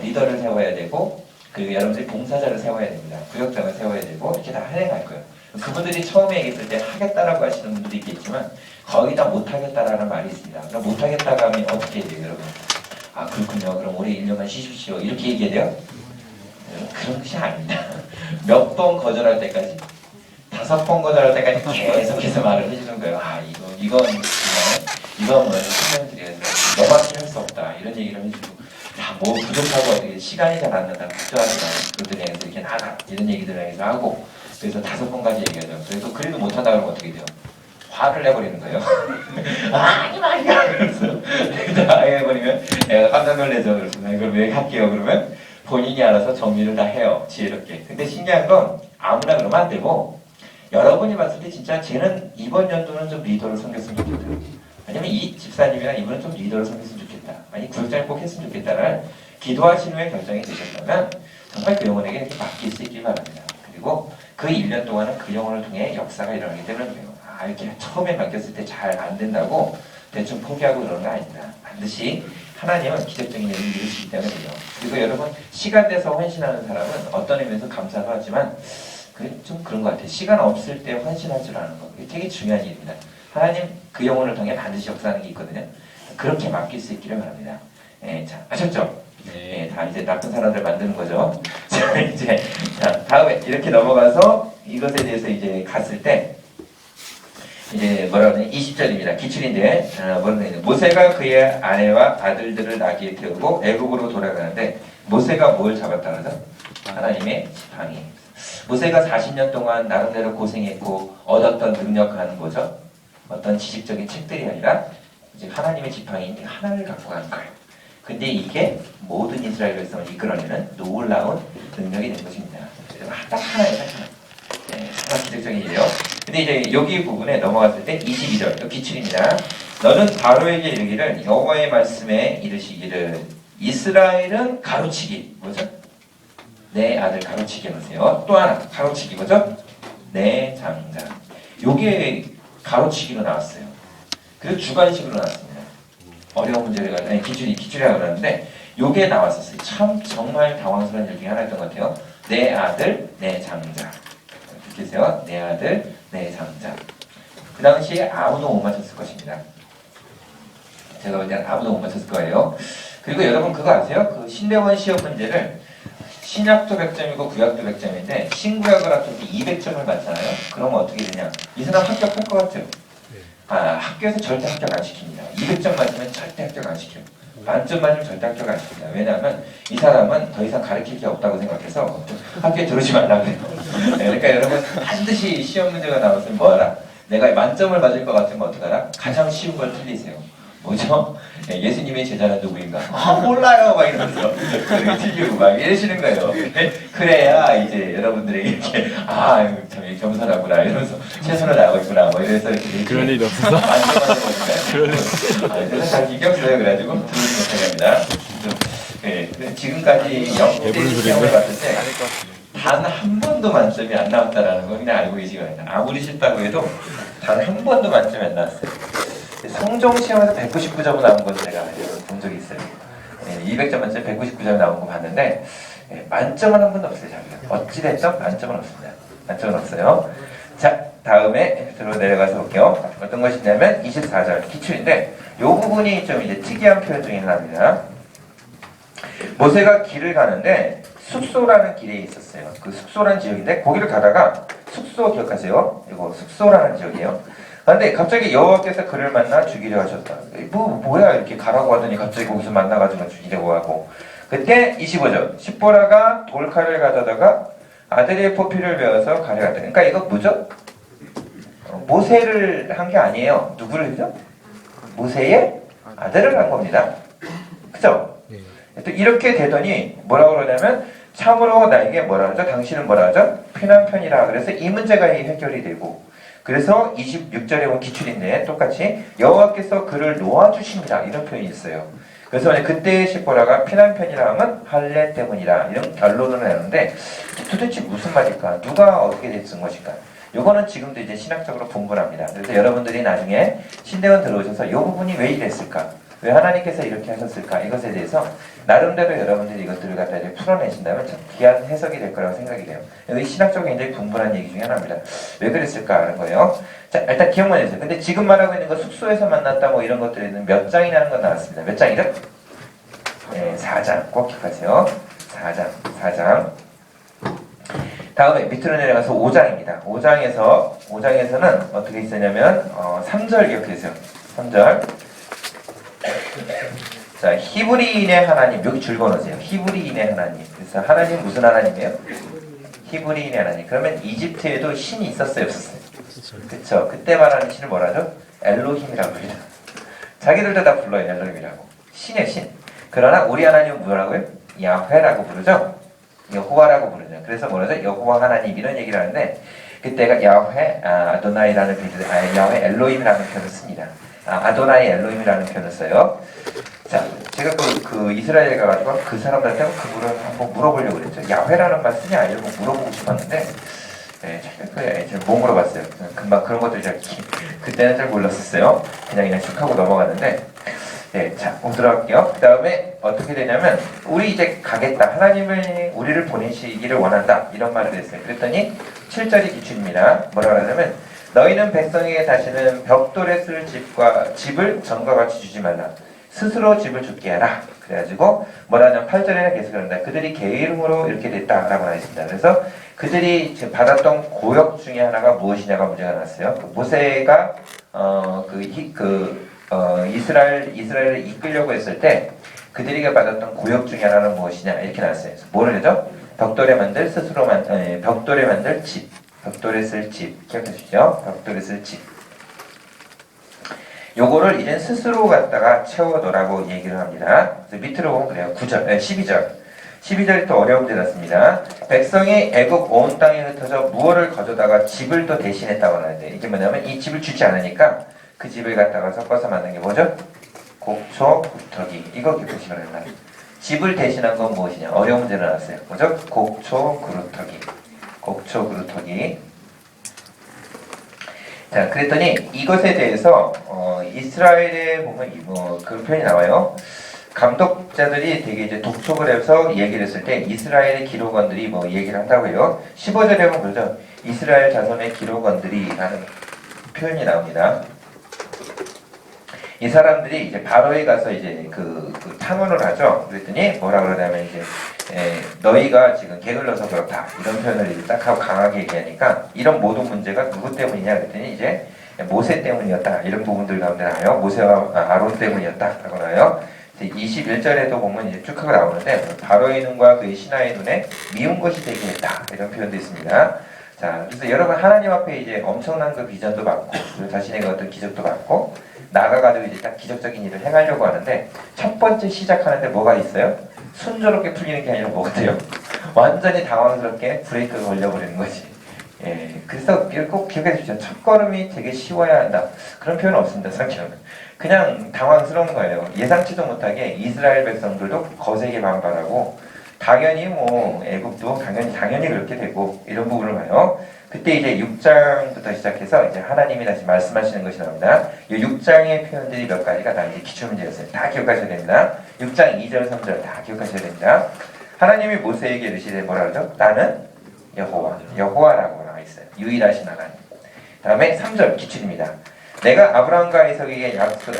리더를 세워야 되고 그리고 여러분들이 봉사자를 세워야 됩니다. 구역장을 세워야 되고 이렇게 다 해내갈 거예요. 그분들이 처음에 얘기했을 때 하겠다라고 하시는 분들이 있겠지만 거의 다 못하겠다라는 말이 있습니다. 그럼 못하겠다고 하면 어떻게 해야 돼요 여러분? 아 그렇군요. 그럼 올해 1년만 쉬십시오. 이렇게 얘기해야 돼요? 그런 것이 아닙니다. 몇 번 거절할 때까지 5번 거절할 때까지 계속해서 말을 해주는 거예요. 아 이건 뭐 설명드려야 돼. 너밖에 할 수 없다. 이런 얘기를 해주고 뭐 부족하고 어떻게 시간이 잘 안 난다. 걱정하지 마. 그것들에 대해서 이렇게 나가. 이런 얘기들을 해서 하고 그래서 5번까지 얘기하죠. 그래서 그래도 못한다 그러면 어떻게 돼요? 화를 내버리는 거예요. 아니 말이야. 그래서 다 해버리면 내가 깜짝 놀래죠. 그래서 이걸 왜 할게요? 그러면 본인이 알아서 정리를 다 해요. 지혜롭게. 근데 신기한 건 아무나 그러면 안 되고 여러분이 봤을 때 진짜 쟤는 이번 연도는 좀 리더를 섬겼으면 좋겠다. 왜냐면 이 집사님이나 이분은 좀 리더를 섬겼으면 좋겠다. 아니 구역장을 꼭 했으면 좋겠다를 기도하신 후에 결정이 되셨다면 정말 그 영혼에게 이렇게 맡길 수 있길 바랍니다. 그리고 그 1년 동안은 그 영혼을 통해 역사가 일어나기 때문에 아 이렇게 처음에 맡겼을 때 잘 안 된다고 대충 포기하고 그러는 거 아닙니다. 반드시 하나님은 기적적인 일을 이루시기 때문에요. 그리고 여러분 시간 내서 헌신하는 사람은 어떤 의미에서 감사도 하지만 좀 그런 것 같아요. 시간 없을 때 헌신할 줄 아는 거 그게 되게 중요한 일입니다. 하나님 그 영혼을 통해 반드시 역사하는 게 있거든요. 그렇게 맡길 수 있기를 바랍니다. 자 아셨죠? 네, 다 이제 나쁜 사람들 만드는 거죠. 자 이제 자 다음에 이렇게 넘어가서 이것에 대해서 이제 갔을 때 이제 뭐라고 하냐 20절입니다. 기출인데 뭐라고 하냐 모세가 그의 아내와 아들들을 나귀에 태우고 애굽으로 돌아가는데 모세가 뭘 잡았다 그러죠? 하나님의 지팡이. 모세가 40년 동안 나름대로 고생했고 얻었던 능력하는 거죠. 어떤 지식적인 책들이 아니라 이제 하나님의 지팡이인 하나를 갖고 가는 거예요. 근데 이게 모든 이스라엘 백성을 이끌어내는 놀라운 능력이 된 것입니다. 딱 하나예요, 딱 하나. 네, 정말 기적적인 일이에요. 근데 이제 여기 부분에 넘어갔을 때 22절, 기출입니다. 너는 바로에게 이르기를 여호와의 말씀에 이르시기를 이스라엘은 가로치기, 뭐죠? 내 아들 가로치기 해놓으세요. 또 하나 가로치기, 뭐죠? 내 장자. 요게 가로치기로 나왔어요. 그래서 주관식으로 나왔습니다. 어려운 문제를 가지고 아니 기출이라고 그러는데 요게 나왔었어요. 참 정말 당황스러운 일 중에 하나였던 것 같아요. 내 아들, 내 장자. 계세요. 내 아들, 내 장자. 그 당시에 아무도 못 맞췄을 것입니다. 제가 볼 때는 아무도 못 맞췄을 거예요. 그리고 여러분 그거 아세요? 그 신대원 시험 문제를 신약도 100점이고 구약도 100점인데 신구약을 합쳐서 200점을 맞잖아요. 그러면 어떻게 되냐? 이 사람 합격할 것 같아요. 학교에서 절대 합격 안 시킵니다. 200점 맞으면 절대 합격 안 시켜요. 만점 맞으면 절대 합격 안 시킵니다. 왜냐하면 이 사람은 더 이상 가르칠 게 없다고 생각해서 학교에 들어오지 말라고 해요. 그러니까 여러분 반드시 시험 문제가 나왔으면 뭐하라? 내가 만점을 맞을 것 같으면 어떡하라? 가장 쉬운 걸 틀리세요. 뭐죠? 예수님의 제자는 누구인가? 몰라요! 막 이러면서 그렇게 틀리고 막 이러시는 거예요. 그래야 이제 여러분들에게 이렇게 참 겸손하구나 이러면서 최선을 다하고 있구나 뭐 이래서 이렇게 그런 일이 없어서 그런 일 잘 기억어요. 그래가지고 들으시 못하게 합니다. 지금까지 영대 시험을 봤을 때 단 한 번도 만점이 안 나왔다라는 거 그냥 알고 계시기 바랍니다. 아무리 싫다고 해도 단 한 번도 만점이 안 나왔어요. 성종 시험에서 199점을 나온 건 제가 본 적이 있어요. 200점 만점에 199점 나온 거 봤는데 만점은 한 번도 없어요. 자기가. 어찌됐든 만점은 없습니다. 만점은 없어요. 자, 다음에 밑으로 내려가서 볼게요. 어떤 것이냐면 24절 기출인데 이 부분이 좀 이제 특이한 표현 중에 하나입니다. 모세가 길을 가는데 숙소라는 길에 있었어요. 그 숙소라는 지역인데 거기를 가다가 숙소 기억하세요? 이거 숙소라는 지역이에요. 그런데 갑자기 여호와께서 그를 만나 죽이려 하셨다. 뭐야 이렇게 가라고 하더니 갑자기 거기서 만나가지고 죽이려고 하고. 그때 25절 십보라가 돌칼을 가져다가 아들의 포피를 베어서 가려갔다. 그러니까 이거 뭐죠? 모세를 한 게 아니에요. 누구를 했죠? 모세의 아들을 한 겁니다. 그죠? 또 이렇게 되더니 뭐라고 그러냐면 참으로 나에게 뭐라 하죠? 당신은 뭐라 하죠? 편한 편이라. 그래서 이 문제가 해결이 되고, 그래서 26절에 온 기출인데 똑같이 여호와께서 그를 놓아주십니다 이런 표현이 있어요. 그래서 그때 십보라가 편한 편이라 하면 할례 때문이라 이런 결론을 내는데 도대체 무슨 말일까? 누가 어떻게 쓴 것일까? 요거는 지금도 이제 신학적으로 분분합니다. 그래서 여러분들이 나중에 신대원 들어오셔서 이 부분이 왜 이랬을까? 왜 하나님께서 이렇게 하셨을까? 이것에 대해서 나름대로 여러분들이 이것들을 갖다 이제 풀어내신다면 참 귀한 해석이 될 거라고 생각이 돼요. 여기 신학적으로 굉장히 분분한 얘기 중에 하나입니다. 왜 그랬을까 하는 거예요. 자, 일단 기억만 해주세요. 근데 지금 말하고 있는 거 숙소에서 만났다 뭐 이런 것들에는 몇 장이라는 건 나왔습니다. 몇 장이죠? 네, 4장. 꼭 기억하세요. 4장. 다음에 밑으로 내려가서 5장입니다. 5장에서는 어떻게 있었냐면 3절 기억해주세요. 3절. 자, 히브리인의 하나님, 여기 줄 거놓으세요. 히브리인의 하나님. 그래서 하나님 무슨 하나님이에요? 히브리인의 하나님. 그러면 이집트에도 신이 있었어요, 없었어요? 그쵸. 그때 말하는 신을 뭐라죠? 엘로힘이라고 합니다. 자기들도 다 불러요, 엘로힘이라고. 신의 신. 그러나 우리 하나님은 뭐라고요? 야훼라고 부르죠? 여호와라고 부르죠. 그래서 뭐라죠? 여호와 하나님 이런 얘기를 하는데 그때가 야훼 아도나이라는 표현을 야훼 엘로힘이라는 표현을 씁니다. 아도나이 엘로힘이라는 표현을 써요. 자, 제가 그 이스라엘에 가가지고 그 사람들한테 그분을 한번 물어보려고 그랬죠. 야훼라는 말 쓰냐 이런 거 물어보고 싶었는데 제가 못 물어봤어요. 금방 그런 것들 그때는 잘 몰랐었어요. 그냥 쭉 하고 넘어갔는데 네, 자, 들어갈게요. 그 다음에 어떻게 되냐면 우리 이제 가겠다. 하나님을 우리를 보내시기를 원한다. 이런 말을 했어요. 그랬더니 7절이 기출입니다. 뭐라고 하냐면 너희는 백성에게 다시는 벽돌에 쓸 집을 전과 같이 주지 말라. 스스로 집을 짓게 하라. 그래가지고 뭐라냐면 8절에는 계속 그런다. 그들이 게으름으로 이렇게 됐다라고 나와 있습니다. 그래서 그들이 지금 받았던 고역 중에 하나가 무엇이냐가 문제가 났어요. 모세가 이스라엘을 이끌려고 했을 때 그들에게 받았던 고역 중에 하나는 무엇이냐 이렇게 나왔어요. 뭐를 하죠? 벽돌에 만들 집, 벽돌에 쓸 집 기억하시죠? 벽돌에 쓸 집. 요거를 이제 스스로 갖다가 채워놓으라고 얘기를 합니다. 그래서 밑으로 보면 그래요. 12절 또 어려운 데 났습니다. 백성이 애굽 온 땅에 흩어져 무엇을 거저다가 집을 또 대신했다고 하는데 이게 뭐냐면 이 집을 주지 않으니까 그 집을 갖다가 섞어서 만든 게 뭐죠? 곡초, 구터기. 이거 기쁘시면 된다. 집을 대신한 건 무엇이냐? 어려운 문제를 나왔어요. 뭐죠? 곡초, 그루터기. 곡초, 그루터기. 자, 그랬더니 이것에 대해서 이스라엘에 보면 그런 표현이 나와요. 감독자들이 되게 이제 독촉을 해서 얘기를 했을 때 이스라엘의 기록원들이 뭐 얘기를 한다고 해요. 15절에 보면 그러죠. 이스라엘 자손의 기록원들이라는 표현이 나옵니다. 이 사람들이 이제 바로에 가서 이제 그 탐문을 하죠. 그랬더니 뭐라 그러냐면 이제 너희가 지금 게을러서 그렇다 이런 표현을 이제 딱 하고 강하게 얘기하니까 이런 모든 문제가 누구 때문이냐 그랬더니 이제 모세 때문이었다 이런 부분들 가운데 나와요. 모세와 아론 때문이었다라고 나와요. 21절에도 보면 이제 쭉 하고 나오는데 바로의 눈과 그의 신하의 눈에 미운 것이 되게 했다 이런 표현도 있습니다. 자, 그래서 여러분 하나님 앞에 이제 엄청난 그 비전도 받고 그리고 자신의 어떤 기적도 받고 나가가지고 이제 딱 기적적인 일을 행하려고 하는데 첫 번째 시작하는데 뭐가 있어요? 순조롭게 풀리는 게 아니라 뭐가 돼요? 완전히 당황스럽게 브레이크가 걸려버리는 거지. 예, 그래서 꼭 기억해 주십시오. 첫 걸음이 되게 쉬워야 한다. 그런 표현은 없습니다. 성경은. 그냥 당황스러운 거예요. 예상치도 못하게 이스라엘 백성들도 거세게 반발하고 당연히 뭐 애굽도 당연히 그렇게 되고 이런 부분을 봐요. 그때 이제 6장부터 시작해서 이제 하나님이 다시 말씀하시는 것이 나옵니다. 이 6장의 표현들이 몇 가지가 다 이제 기출문제였어요. 다 기억하셔야 됩니다. 6장 2절, 3절 다 기억하셔야 됩니다. 하나님이 모세에게 이르시되 뭐라 그러죠? 나는 여호와라고 나와 있어요. 유일하신 하나님. 다음에 3절 기출입니다. 내가 아브라함과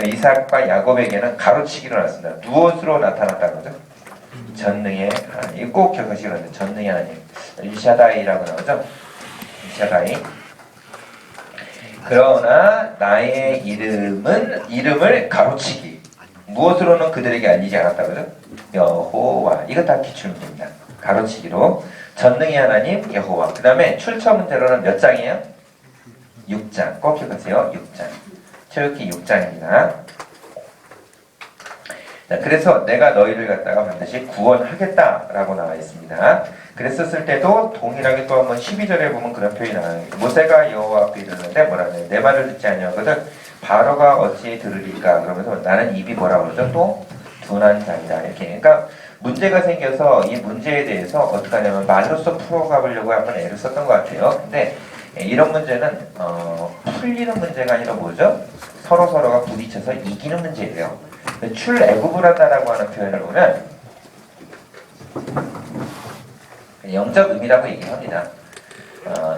이삭과 야곱에게는 가로치기로 나왔습니다. 무엇으로 나타났다는 거죠? 전능의 하나님. 꼭 기억하시기 바랍니다. 전능의 하나님. 일샤다이라고 나오죠? 일샤다이. 그러나 나의 이름을 가로치기. 무엇으로는 그들에게 알리지 않았다 그죠? 여호와. 이거 다 기출문제입니다. 가로치기로. 전능의 하나님 여호와. 그 다음에 출처 문제로는 몇 장이에요? 6장. 꼭 기억하세요. 6장. 출애굽기 6장입니다. 자, 그래서 내가 너희를 갖다가 반드시 구원하겠다라고 나와 있습니다. 그랬었을 때도 동일하게 또 한번 12절에 보면 그런 표현이 나와요. 모세가 여호와 앞에 이르는데 뭐라 그래요? 내 말을 듣지 아니하거든 바로가 어찌 들으리까? 그러면서 나는 입이 뭐라 그러죠? 또 둔한 자이다. 이렇게. 그러니까 문제가 생겨서 이 문제에 대해서 어떻게 하냐면 말로써 풀어가보려고 한번 애를 썼던 것 같아요. 근데 이런 문제는 풀리는 문제가 아니라 뭐죠? 서로가 부딪혀서 이기는 문제예요. 출애굽을 한다라고 하는 표현을 보면 영적 의미라고 얘기합니다.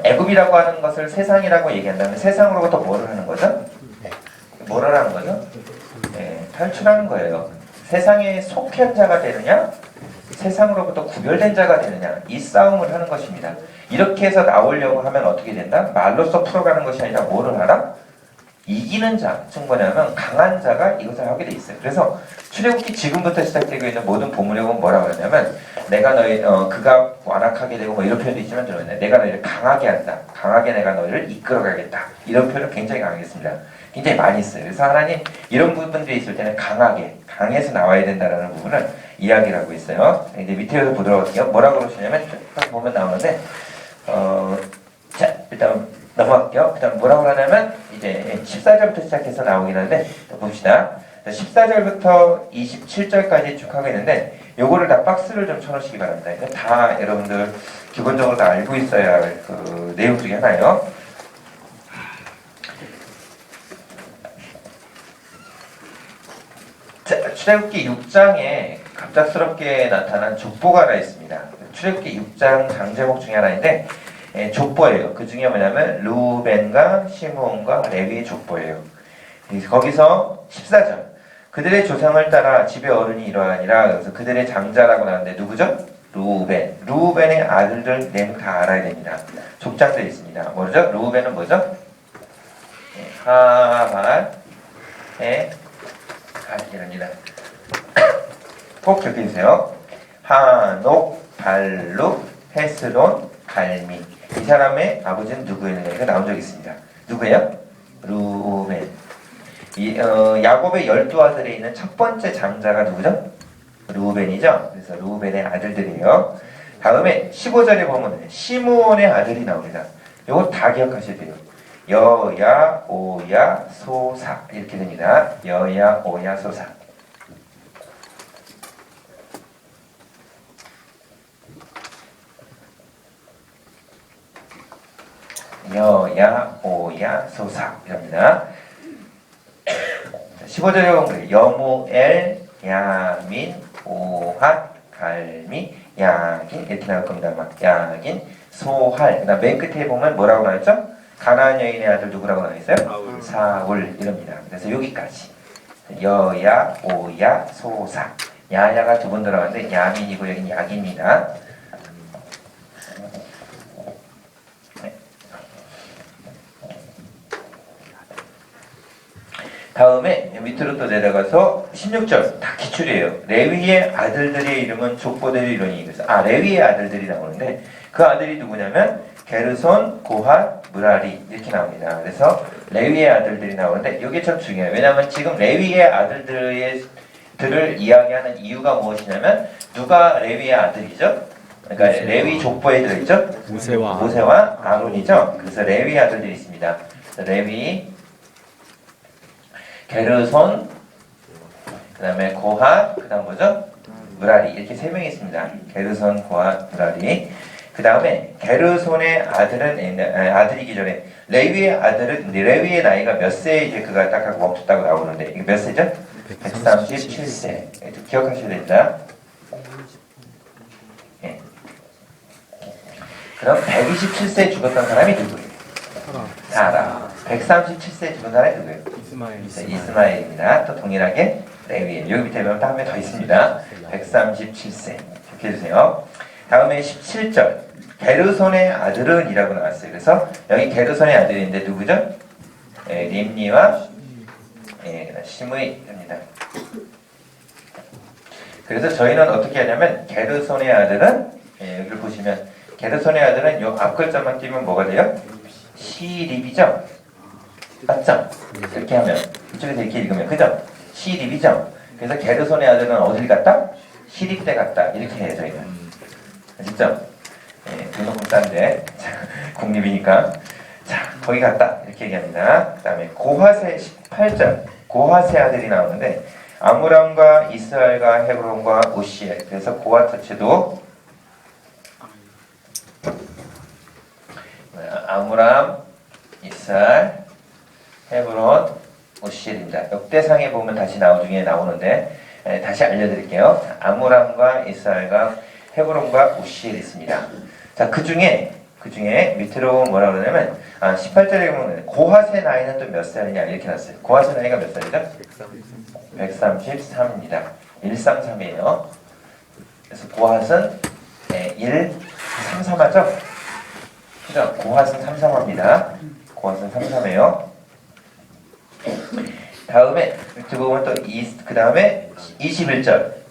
애굽이라고 하는 것을 세상이라고 얘기한다면 세상으로부터 뭐를 하는 거죠? 뭐를 하는 거죠? 탈출하는 거예요. 세상에 속한 자가 되느냐? 세상으로부터 구별된 자가 되느냐? 이 싸움을 하는 것입니다. 이렇게 해서 나오려고 하면 어떻게 된다? 말로써 풀어가는 것이 아니라 뭐를 하라? 이기는 자, 즉 뭐냐면 강한 자가 이것을 하게 돼 있어요. 그래서 출애굽기 지금부터 시작되고 있는 모든 본문에 보면 뭐라고 하냐면 내가 그가 완악하게 되고 뭐 이런 표현도 있지만 내가 너희를 강하게 한다. 강하게 내가 너희를 이끌어가겠다. 이런 표현을 굉장히 강하겠습니다. 굉장히 많이 써요. 그래서 하나님 이런 부분들이 있을 때는 강해서 나와야 된다는 부분을 이야기를 하고 있어요. 이제 밑에서 보도록 할게요. 뭐라고 그러시냐면 딱 보면 나오는데 자 일단 넘어갈게요. 그 다음 뭐라고 하냐면 이제 14절부터 시작해서 나오긴 하는데 봅시다. 14절부터 27절까지 쭉 하겠는데 요거를 다 박스를 좀 쳐놓으시기 바랍니다. 이거 다 여러분들 기본적으로 다 알고 있어야 할 그 내용 중에 하나예요. 자, 출애굽기 6장에 갑작스럽게 나타난 족보가 하나 있습니다. 출애굽기 6장 장제목 중에 하나인데 족보예요. 그 중에 뭐냐면 루벤과 시므온과 레위의 족보예요. 거기서 14절 그들의 조상을 따라 집의 어른이 이러하니라. 그래서 그들의 장자라고 나오는데 누구죠? 루벤의 아들들 내는 다 알아야 됩니다. 족장들이 있습니다. 뭐죠? 루벤은 뭐죠? 하발, 갈이랍니다. 꼭 기억해 주세요. 하녹, 발룩, 헤스론, 갈미. 이 사람의 아버지는 누구였느냐 나온 적이 있습니다. 누구예요? 루벤. 야곱의 12아들에 있는 첫 번째 장자가 누구죠? 루벤이죠. 그래서 루벤의 아들들이에요. 다음에 15절에 보면 시므온의 아들이 나옵니다. 이거 다 기억하셔야 돼요. 여야, 오야, 소사 이렇게 됩니다. 여야, 오야, 소사. 여야, 오야, 소사 이랍니다. 15절에 보면 여무엘, 야민, 오핫, 갈미, 야긴 이렇게 나올 겁니다. 야긴, 소할. 그다음 맨 끝에 보면 뭐라고 나왔죠? 가나안 여인의 아들 누구라고 나와있어요? 사울 이럽니다. 그래서 여기까지 여야, 오야, 소사. 야야가 두 번 들어가는데 야민이고 여기는 야기입니다. 다음에 밑으로 또 내려가서 16절 다 기출이에요. 레위의 아들들의 이름은 족보들의 이름이 그래서 레위의 아들들이 나오는데 그 아들이 누구냐면 게르손, 고핫, 무라리 이렇게 나옵니다. 그래서 레위의 아들들이 나오는데 이게 참 중요해요. 왜냐하면 지금 레위의 아들들을 이야기하는 이유가 무엇이냐면 누가 레위의 아들이죠? 그러니까 레위 족보에 들어있죠? 모세와 아론이죠. 그래서 레위의 아들들이 있습니다. 레위, 게르손, 그 다음에 고핫, 그 다음 뭐죠? 무라리 이렇게 세 명이 있습니다. 게르손, 고핫, 무라리. 그 다음에 게르손의 아들이기 전에 레위의 아들은 레위의 나이가 몇 세에 이제 그가 딱 하고 멈췄다고 나오는데 이게 몇 세죠? 137세. 기억하셔야 됩니다. 예. 그럼 127세에 죽었던 사람이 누구예요? 사라. 137세에 죽은 사람이 누구예요? 이스마엘입니다. 또 동일하게 레위엘. 여기 밑에 보면 한 명 더 있습니다. 137세. 이렇게 해주세요. 다음에 17절. 게르손의 아들은 이라고 나왔어요. 그래서 여기 게르손의 아들인데 누구죠? 림니와 시므이입니다. 그래서 저희는 어떻게 하냐면 게르손의 아들은 여기를 보시면 게르손의 아들은 요 앞글자만 띄면 뭐가 돼요? 시립이죠? 맞죠? 이렇게 하면 이쪽에서 이렇게 읽으면 그죠? 시립이죠? 그래서 게르손의 아들은 어딜 갔다? 시립대 갔다 이렇게 해요 저희는. 아시죠? 등록금 싼데 국립이니까 자 거기 갔다 이렇게 얘기합니다. 그 다음에 고핫의 18절 고핫의 아들이 나오는데 아므람과 이스라엘과 헤브론과 우시엘. 그래서 고핫 자체도 아므람, 이스라엘, 헤브론, 우시엘입니다. 역대상에 보면 다시 중에 나오는데 다시 알려드릴게요. 아므람과 이스라엘과 헤브론과 우시엘이 있습니다. 자, 그 중에 밑으로 뭐라 그러냐면 18절에 보면 고핫의 나이는 또 몇 살이냐 이렇게 났어요. 고핫의 나이가 몇 살이죠? 133입니다. 133이에요. 그래서 고핫은 133하죠? 그죠? 고핫은 33합니다. 고핫은 33이에요. 다음에 밑에 보면 또 그 다음에 21절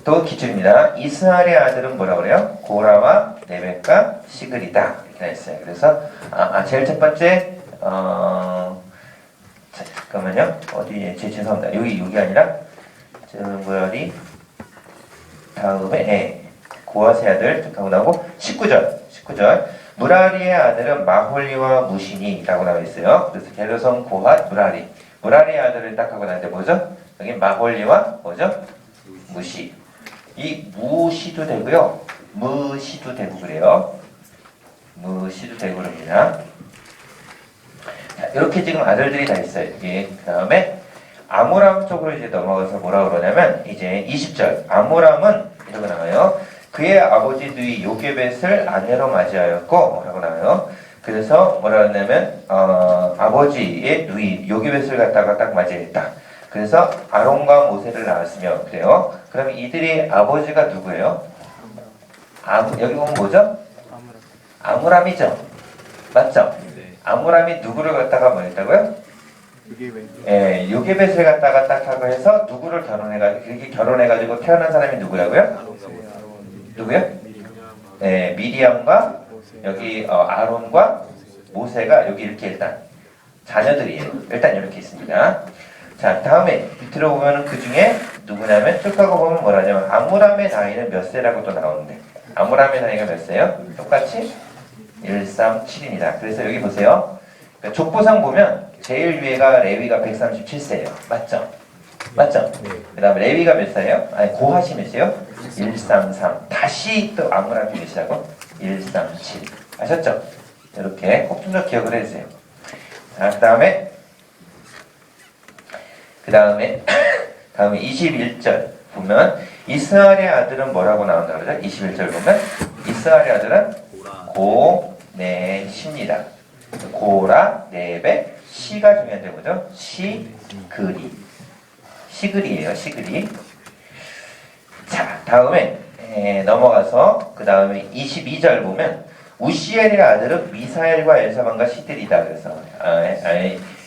또 기준입니다. 이스라엘의 아들은 뭐라 그래요? 고라와 레벡과 시글이다 이렇게 했어요. 그래서 제일 첫 번째 잠깐만요. 어디 죄송합니다. 여기 아니라 무라리 다음에 고핫의 아들 하고 나오고 19절 무라리의 아들은 마홀리와 무시니라고 나와 있어요. 그래서 게르손 고핫 무라리의 아들을 딱 하고 나는데 뭐죠? 여기 마홀리와 뭐죠? 무시. 이 무시도 되고요. 무시도 되고 그래요. 무시도 되고 그럽니다. 자, 이렇게 지금 아들들이 다 있어요. 여기. 그 다음에 아므람 쪽으로 이제 넘어가서 뭐라 그러냐면 이제 20절. 아므람은 이렇게 나와요. 그의 아버지 누이 요게벳을 아내로 맞이하였고 뭐라고 나와요. 그래서 뭐라 하냐면 아버지의 누이 요게벳을 갖다가 딱 맞이했다. 그래서 아론과 모세를 낳았으며 그래요. 그럼 이들의 아버지가 누구예요? 여기 보면 뭐죠? 아므람이죠. 맞죠? 아므람이 누구를 갖다가 뭐 했다고요? 요게벳을 갖다가 딱 하고 해서 누구를 결혼해가지고 태어난 사람이 누구라고요? 누구요? 미리암과 여기 아론과 모세가 여기 이렇게 일단 자녀들이에요. 일단 이렇게 있습니다. 자, 다음에 밑으로 보면 그 중에 누구냐면 쭉 하고 보면 뭐라냐면 아므람의 나이는 몇 세라고 또 나오는데 아므람의 나이가 몇 세요? 똑같이 137입니다. 그래서 여기 보세요. 그러니까 족보상 보면 제일 위에가 레위가 137세예요. 맞죠? 맞죠? 그 다음에 레위가 몇 살이에요? 아니 고핫이 몇 세요? 133. 다시 또 아므람이 몇이라고? 137. 아셨죠? 이렇게 꼭 좀 더 기억을 해주세요. 자, 그 다음에 21절 보면 이스라엘의 아들은 뭐라고 나온다 그러죠? 21절 보면 이스라엘의 아들은 고네십니다. 고라, 네베, 시가 중요한데 뭐죠? 시그리예요. 시그리. 자, 다음에 넘어가서 그 다음에 22절 보면 우시엘의 아들은 미사엘과 엘사반과 시들이다. 그래서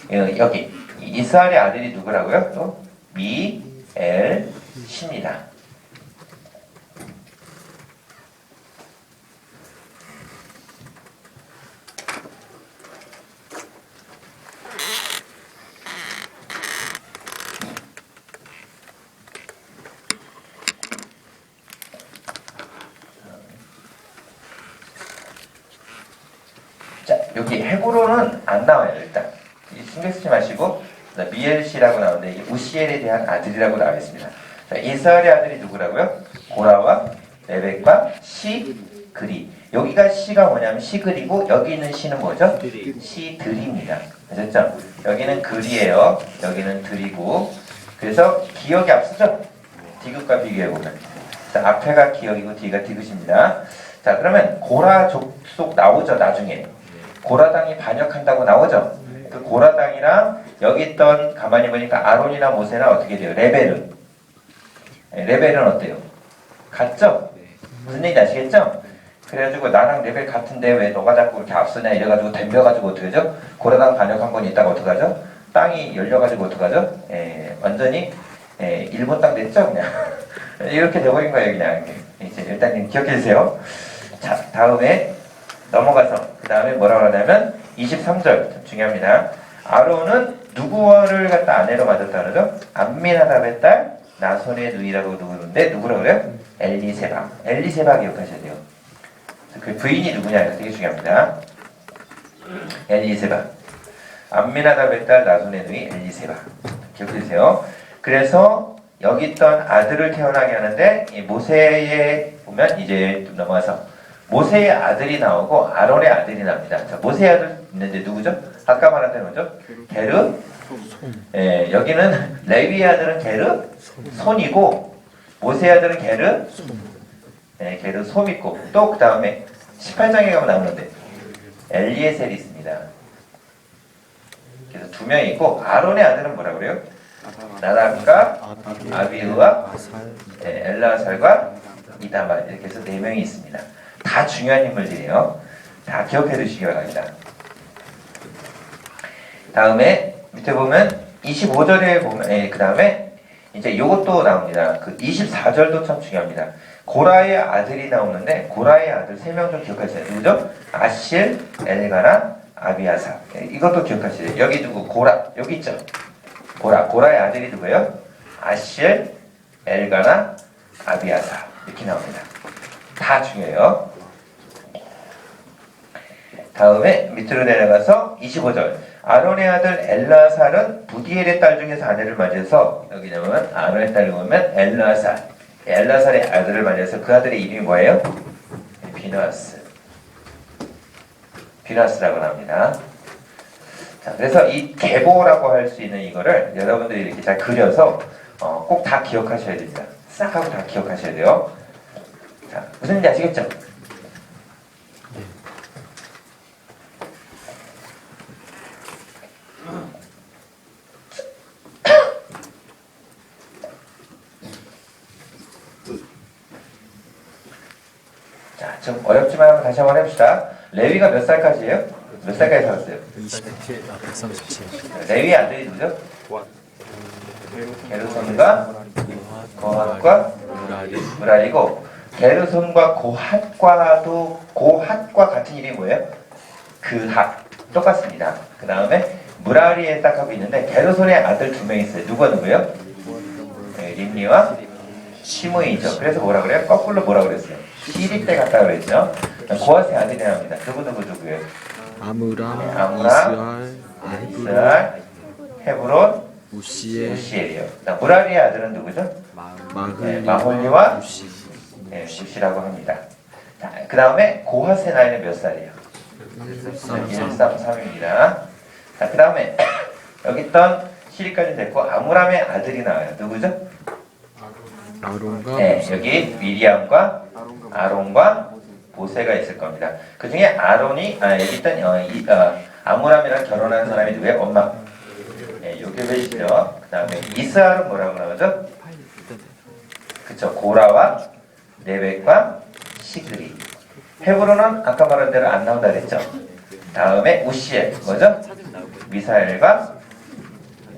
여기 이스라엘의 아들이 누구라고요? 또 미엘십니다. 자, 여기 헤브론은 안 나와요. 일단 신경 쓰지 마시고 미엘시라고 나오는데 이게 우시엘에 대한 아들이라고 나와 있습니다. 자, 이스라엘의 아들이 누구라고요? 고라와 레벡과 시그리. 여기가 시가 뭐냐면 시그리고 여기 있는 시는 뭐죠? 시들입니다. 아셨죠? 여기는 글이에요. 여기는 들이고. 그래서 기억이 앞서죠? 디귿과 비교해보면. 자, 앞에가 기억이고 뒤가 디귿입니다. 자, 그러면 고라 족속 나오죠, 나중에. 고라당이 반역한다고 나오죠? 그 고라당이랑 여기 있던 가만히 보니까 아론이나 모세나 어떻게 돼요? 레벨은. 레벨은 어때요? 같죠? 무슨 얘기인지 아시겠죠? 그래가지고 나랑 레벨 같은데 왜 너가 자꾸 이렇게 앞서냐 이래가지고 덤벼가지고 어떻게 하죠? 고라당 반역한 건 있다가 어떡하죠? 땅이 열려가지고 어떡하죠? 완전히 일본 땅 됐죠? 그냥 이렇게 돼버린 거예요 그냥. 이제 일단 기억해 주세요. 자, 다음에 넘어가서 그 다음에 뭐라고 하냐면 23절 중요합니다. 아론은 누구를 갖다 아내로 맞았다 그러죠? 암미나답의 딸 나손의 누이라고 누구는데 누구라고 그래요? 엘리세바. 엘리세바 기억하셔야 돼요. 그 부인이 누구냐가 되게 중요합니다. 엘리세바. 암미나답의 딸 나손의 누이 엘리세바. 기억해주세요. 그래서 여기 있던 아들을 태어나게 하는데 이 모세에 보면 이제 좀 넘어가서 모세의 아들이 나오고 아론의 아들이 납니다. 자, 모세의 아들 있는데 누구죠? 아까 말한 대로 뭐죠? 게르. 여기는 레위의 아들은 게르 손이고 모세의 아들은 게르 게르 솜 있고 또 그 다음에 18장에 가면 나오는데 엘리에셀이 있습니다. 그래서 두 명이 있고 아론의 아들은 뭐라 그래요? 나답과 아비후와 엘라살과 이다말 이렇게 해서 네 명이 있습니다. 다 중요한 인물들이에요. 다 기억해 두시기 바랍니다. 다음에 밑에 보면 25절에 보면 그 다음에 이제 요것도 나옵니다. 그 24절도 참 중요합니다. 고라의 아들이 나오는데 고라의 아들 3명 좀 기억하세요. 누구죠? 아실, 엘가나, 아비아사. 이것도 기억하시죠. 여기 누구? 고라. 여기 있죠. 고라의 아들이 누구예요? 아실, 엘가나, 아비아사. 이렇게 나옵니다. 다 중요해요. 다음에 밑으로 내려가서 25절. 아론의 아들 엘라살은 부디엘의 딸 중에서 아내를 맞이해서 여기 보면 아론의 딸을 보면 엘라살. 엘라살의 아들을 맞이해서 그 아들의 이름이 뭐예요? 비너스라고 합니다. 자, 그래서 이 계보라고 할 수 있는 이거를 여러분들이 이렇게 잘 그려서 꼭 다 기억하셔야 됩니다. 싹 하고 다 기억하셔야 돼요. 자, 무슨 일인지 아시겠죠? 자, 좀 어렵지만 한번 다시 한번 해봅시다. 레위가 몇 살까지예요? 몇 살까지 살았어요? 137. 레위 아들이 누구죠? 게르손과 고핫과 무랄이고 게르손과 고핫과 같은 이름이 뭐예요? 그핫 똑같습니다. 그 다음에 무랄이에 딱 하고 있는데 게르손의 아들 2명 있어요. 누구예요? 림리와 시므이죠. 그래서 뭐라 그래요? 거꾸로 뭐라 그랬어요? 시리 때 갔다 그랬죠. 고핫의 아들이 나옵니다. 누구예요? 아므람, 이스라엘, 헤브론, 우시엘, 우시엘이요. 무라리의 아들은 누구죠? 마홀리와 우시라고 합니다. 그 다음에 고핫의 나이는 몇 살이에요? 133입니다. 자, 그 다음에 여기 있던 시리까지 됐고 아므람의 아들이 나와요. 누구죠? 여기 미리암과 아론과 모세가 있을 겁니다. 그 중에 아론이 여기 있던 아므람이랑 결혼한 사람이 누구예요? 엄마. 요게벳이죠. 그 다음에 이스라엘은 뭐라고 나오죠? 그쵸. 고라와 레벡과 시그리. 헤브론은 아까 말한 대로 안 나온다 그랬죠. 다음에 우시엘 뭐죠? 미사엘과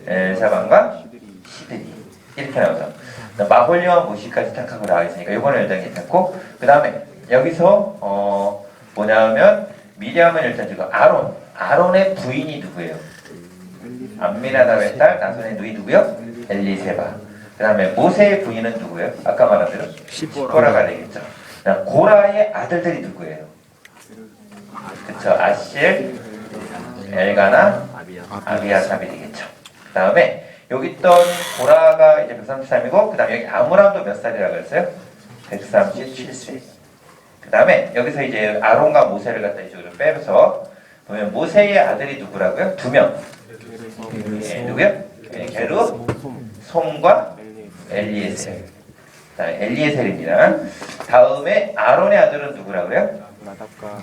엘사반과 시드니 이렇게 나오죠. 마홀리와 무시까지 딱 하고 나와 있으니까 이거는 일단 괜찮고 그 다음에 여기서 뭐냐면 미리암은 일단 지금 아론의 부인이 누구예요? 암미나답의 딸 나손의 누이 누구요? 엘리세바. 그 다음에 모세의 부인은 누구예요? 아까 말한 대로 시보라가 되겠죠. 고라의 아들들이 누구예요? 그쵸. 아실, 엘가나, 아비아삽이 되겠죠. 그 다음에 여기 있던 보라가 이제 133이고 그 다음에 여기 아므람도 몇 살이라고 그랬어요? 137세. 그 다음에 여기서 이제 아론과 모세를 갖다 이쪽으로 빼서 보면 모세의 아들이 누구라고요? 2명. 예, 누구요? 예, 게르, 솜과 엘리에셀. 자, 엘리에셀입니다. 다음에 아론의 아들은 누구라고요?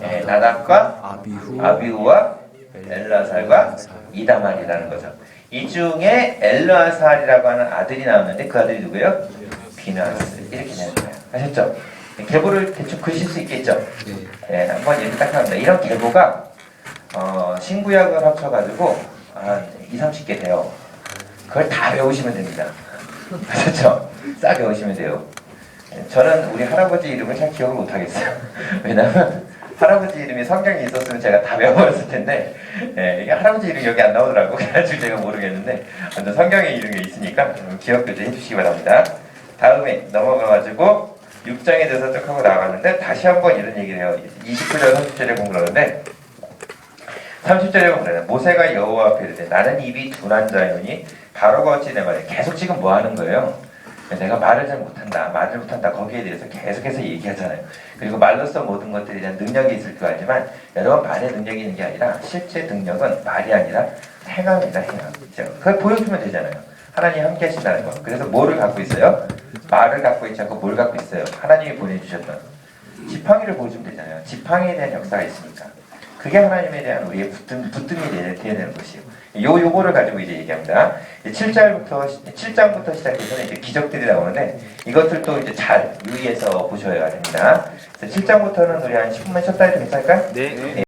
예, 나답과 아비후와 엘라살과 이다말이라는 거죠. 이 중에 엘라살이라고 하는 아들이 나왔는데 그 아들이 누구예요? 비나스. 이렇게 되는 거예요. 아셨죠? 계보를 대충 그실 수 있겠죠? 예, 한번 얘기 딱 합니다. 이런 계보가 신구약을 합쳐가지고 한 20-30개 돼요. 그걸 다 배우시면 됩니다. 아셨죠? 싹 배우시면 돼요. 저는 우리 할아버지 이름을 잘 기억을 못하겠어요. 왜냐면 할아버지 이름이 성경에 있었으면 제가 다 외워버렸을 텐데 예, 이게 할아버지 이름이 여기 안 나오더라고. 그래가지고 제가 모르겠는데 완전 성경에 이름이 있으니까 기억도 좀 해주시기 바랍니다. 다음에 넘어가가지고 6장에 대해서 쭉 하고 나가는데 다시 한번 이런 얘기를 해요. 29절 30절에 공부를 하는데 30절에 보면 모세가 여호와 앞에 이르되 나는 입이 둔한 자이오니 바로가 어찌 내 말에 계속 지금 뭐 하는 거예요? 내가 말을 잘 못한다, 말을 못한다 거기에 대해서 계속해서 얘기하잖아요. 그리고 말로써 모든 것들에 대한 능력이 있을 거 알지만 여러분 말에 능력이 있는 게 아니라 실제 능력은 말이 아니라 행함이다, 행함. 그걸 보여주면 되잖아요. 하나님이 함께 하신다는 거. 그래서 뭐를 갖고 있어요? 말을 갖고 있지 않고 뭘 갖고 있어요? 하나님이 보내주셨던 지팡이를 보여주면 되잖아요. 지팡이에 대한 역사가 있으니까. 그게 하나님에 대한 우리의 붙듦이 되어야 되는 것이에요. 요거를 가지고 이제 얘기합니다. 7장부터 시작해서 이제 기적들이 나오는데 이것들도 이제 잘 유의해서 보셔야 됩니다. 7장부터는 우리 한 10분만 쉬었다 해도 괜찮을까요? 네.